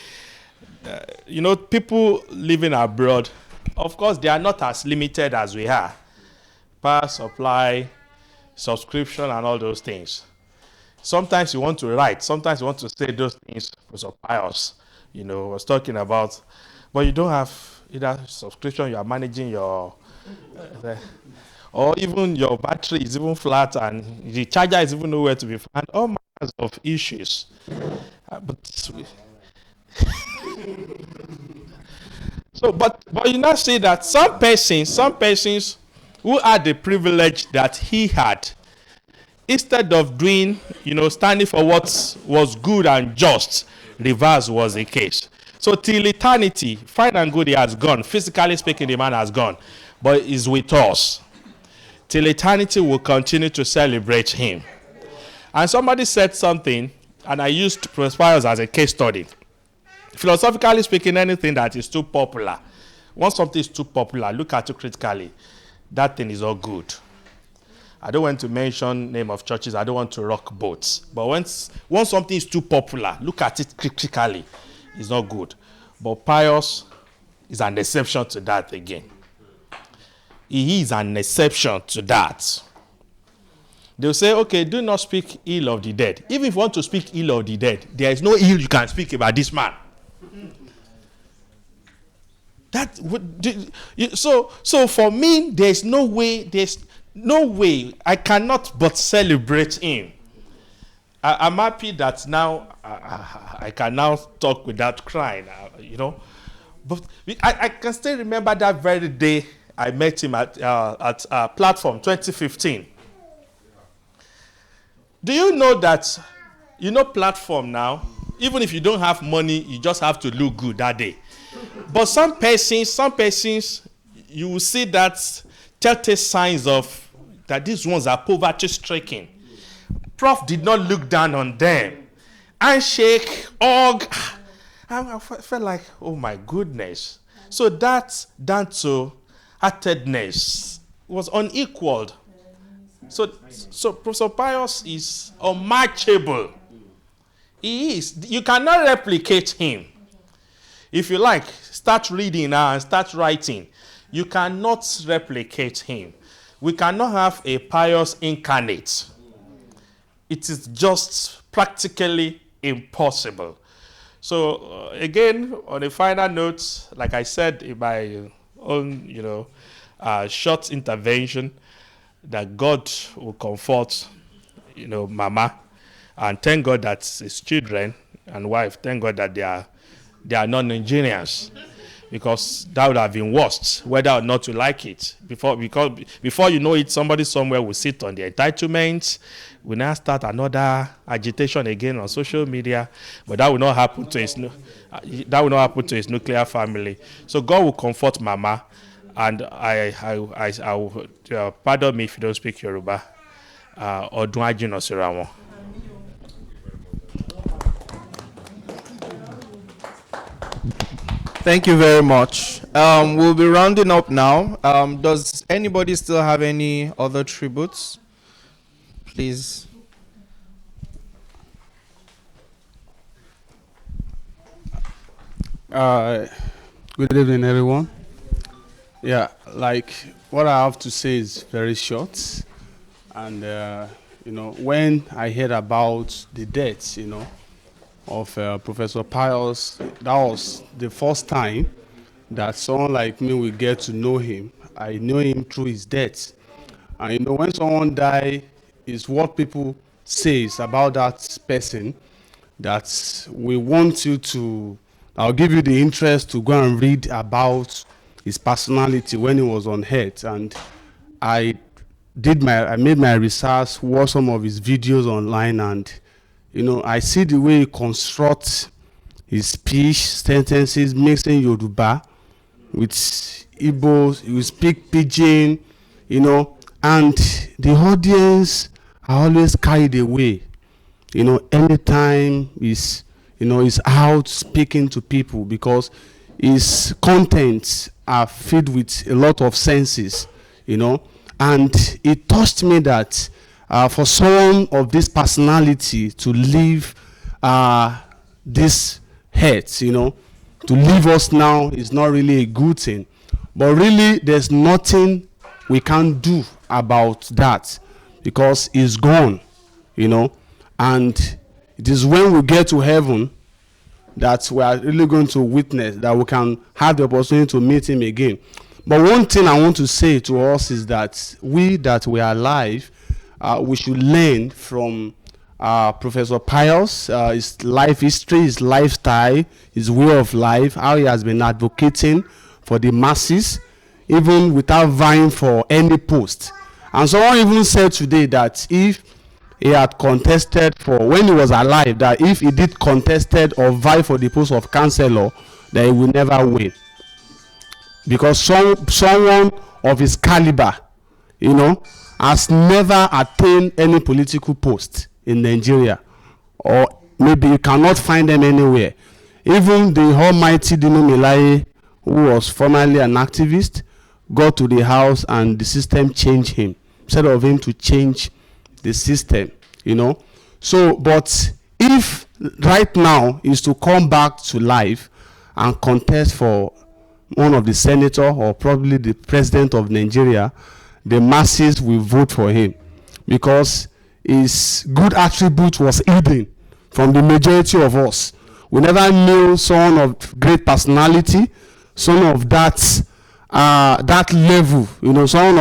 People living abroad, of course, they are not as limited as we are. Power supply, subscription, and all those things. Sometimes you want to write. Sometimes you want to say those things for Pius. Was talking about, but you don't have either subscription. You are managing your, or even your battery is even flat, and the charger is even nowhere to be found. All kinds of issues. But you now see that some persons who had the privilege that he had, instead of doing, standing for what was good and just, reverse was the case. So till eternity, fine and good, he has gone. Physically speaking, the man has gone, but he's with us. Till eternity, we'll continue to celebrate him. And somebody said something, and I used Professor Pius as a case study. Philosophically speaking, anything that is too popular, once something is too popular, look at it critically. That thing is all good. I don't want to mention name of churches. I don't want to rock boats. But once something is too popular, look at it critically. It's not good. But Pius is an exception to that again. He is an exception to that. They'll say, okay, do not speak ill of the dead. Even if you want to speak ill of the dead, there is no ill you can speak about this man. So for me, there's no way I cannot but celebrate him. I'm happy that now I can now talk without crying, But I can still remember that very day I met him at Platform 2015. Do you know that, Platform now, even if you don't have money, you just have to look good that day. But some persons, you will see that telltale signs of that these ones are poverty-stricken. Prof did not look down on them. Handshake, hug. I felt like, oh my goodness. So that down to heartedness was unequaled. So Professor Pius is unmatchable. He is. You cannot replicate him. If you like, start reading now and start writing. You cannot replicate him. We cannot have a Pius incarnate. It is just practically impossible. So again, on a final note, like I said in my own, short intervention, that God will comfort, Mama, and thank God that his children and wife, thank God that they are non-Nigerians, because that would have been worse, whether or not you like it. Before you know it, somebody somewhere will sit on the entitlements. We now start another agitation again on social media, but that will not happen to his nuclear family. So God will comfort Mama, and I will pardon me if you don't speak Yoruba. Ọdún á jìnnà síra wọn. Thank you very much. We'll be rounding up now. Does anybody still have any other tributes? Please. Good evening, everyone. Yeah, like what I have to say is very short. And, when I heard about the death, of Professor Pius, that was the first time that someone like me will get to know him. I know him through his death. And, when someone dies, is what people say about that person that we want you to, I'll give you the interest to go and read about his personality when he was on earth. And I made my research, watched some of his videos online, and I see the way he constructs his speech, sentences, mixing Yoruba with Igbo, he will speak Pidgin, and the audience are always carried away. Anytime he's out speaking to people, because his contents are filled with a lot of senses, and it touched me that for someone of this personality to leave this hurt, to leave us now is not really a good thing. But really, there's nothing we can do about that, because he's gone, and it is when we get to heaven that we are really going to witness, that we can have the opportunity to meet him again. But one thing I want to say to us is that we are alive, we should learn from Professor Pius, his life history, his lifestyle, his way of life, how he has been advocating for the masses, even without vying for any post. And someone even said today that if he had contested when he was alive, that if he did contested or vie for the post of chancellor, that he will never win. Because someone of his caliber, has never attained any political post in Nigeria, or maybe you cannot find them anywhere. Even the almighty Dino Melaye, who was formerly an activist, got to the house and the system changed him, instead of him to change the system, So, but if right now is to come back to life and contest for one of the senator or probably the president of Nigeria, the masses will vote for him, because his good attribute was hidden from the majority of us. We never knew someone of great personality, someone of that level, someone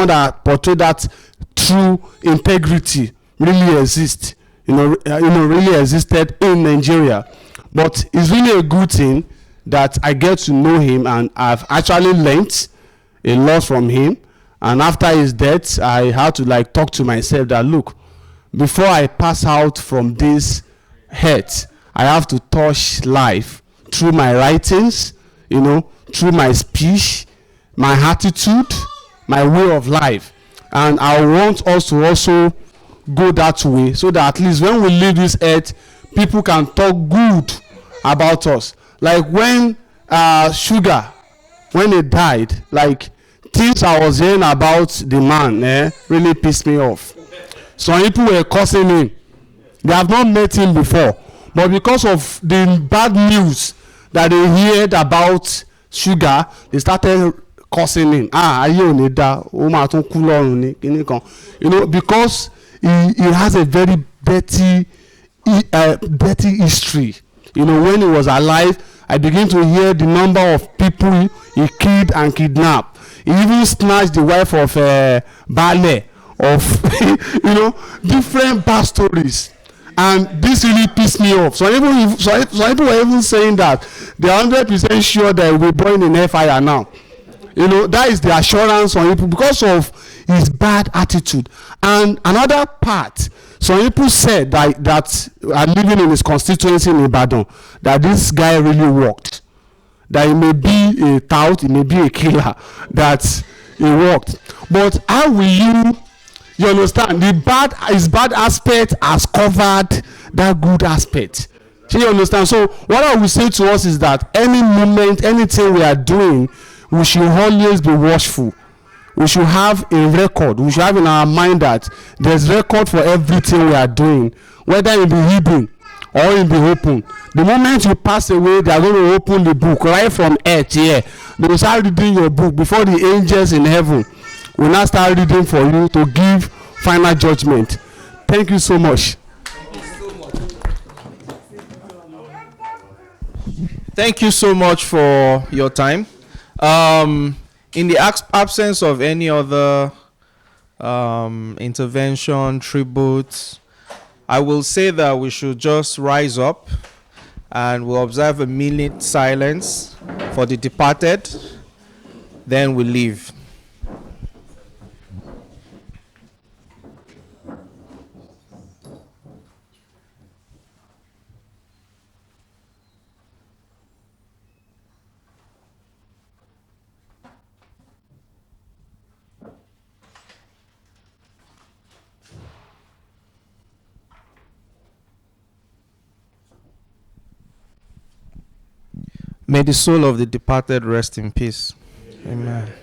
that portrayed that true integrity really exists, really existed in Nigeria. But it's really a good thing that I get to know him, and I've actually learned a lot from him. And after his death, I had to talk to myself that, look, before I pass out from this earth, I have to touch life through my writings, through my speech, my attitude, my way of life. And I want us to also go that way, so that at least when we leave this earth, people can talk good about us. Like when Sugar, when he died, things I was hearing about the man really pissed me off. Some people were cursing him. They have not met him before, but because of the bad news that they heard about Sugar, they started cursing him. Because he has a very dirty history. When he was alive, I began to hear the number of people he killed and kidnapped. He even snatched the wife of Bale, of different bad stories. And this really pissed me off. Some people were even saying that they are 100% sure that we're born in fire now. You know, that is the assurance on people because of his bad attitude. And another part, some people said that are living in his constituency in Ibadan, that this guy really worked. That he may be a tout, he may be a killer, that he worked. But how will you understand? His bad aspect has covered that good aspect. Do you understand? So what I will say to us is that any moment, anything we are doing, we should always be watchful. We should have a record. We should have in our mind that there's record for everything we are doing, whether in the hidden or in the open. The moment you pass away, they are going to open the book right from earth here. They will start reading your book before the angels in heaven will now start reading for you to give final judgment. Thank you so much. Thank you so much for your time. In the absence of any other intervention, tribute, I will say that we should just rise up and we'll observe a minute silence for the departed, then we leave. May the soul of the departed rest in peace. Amen.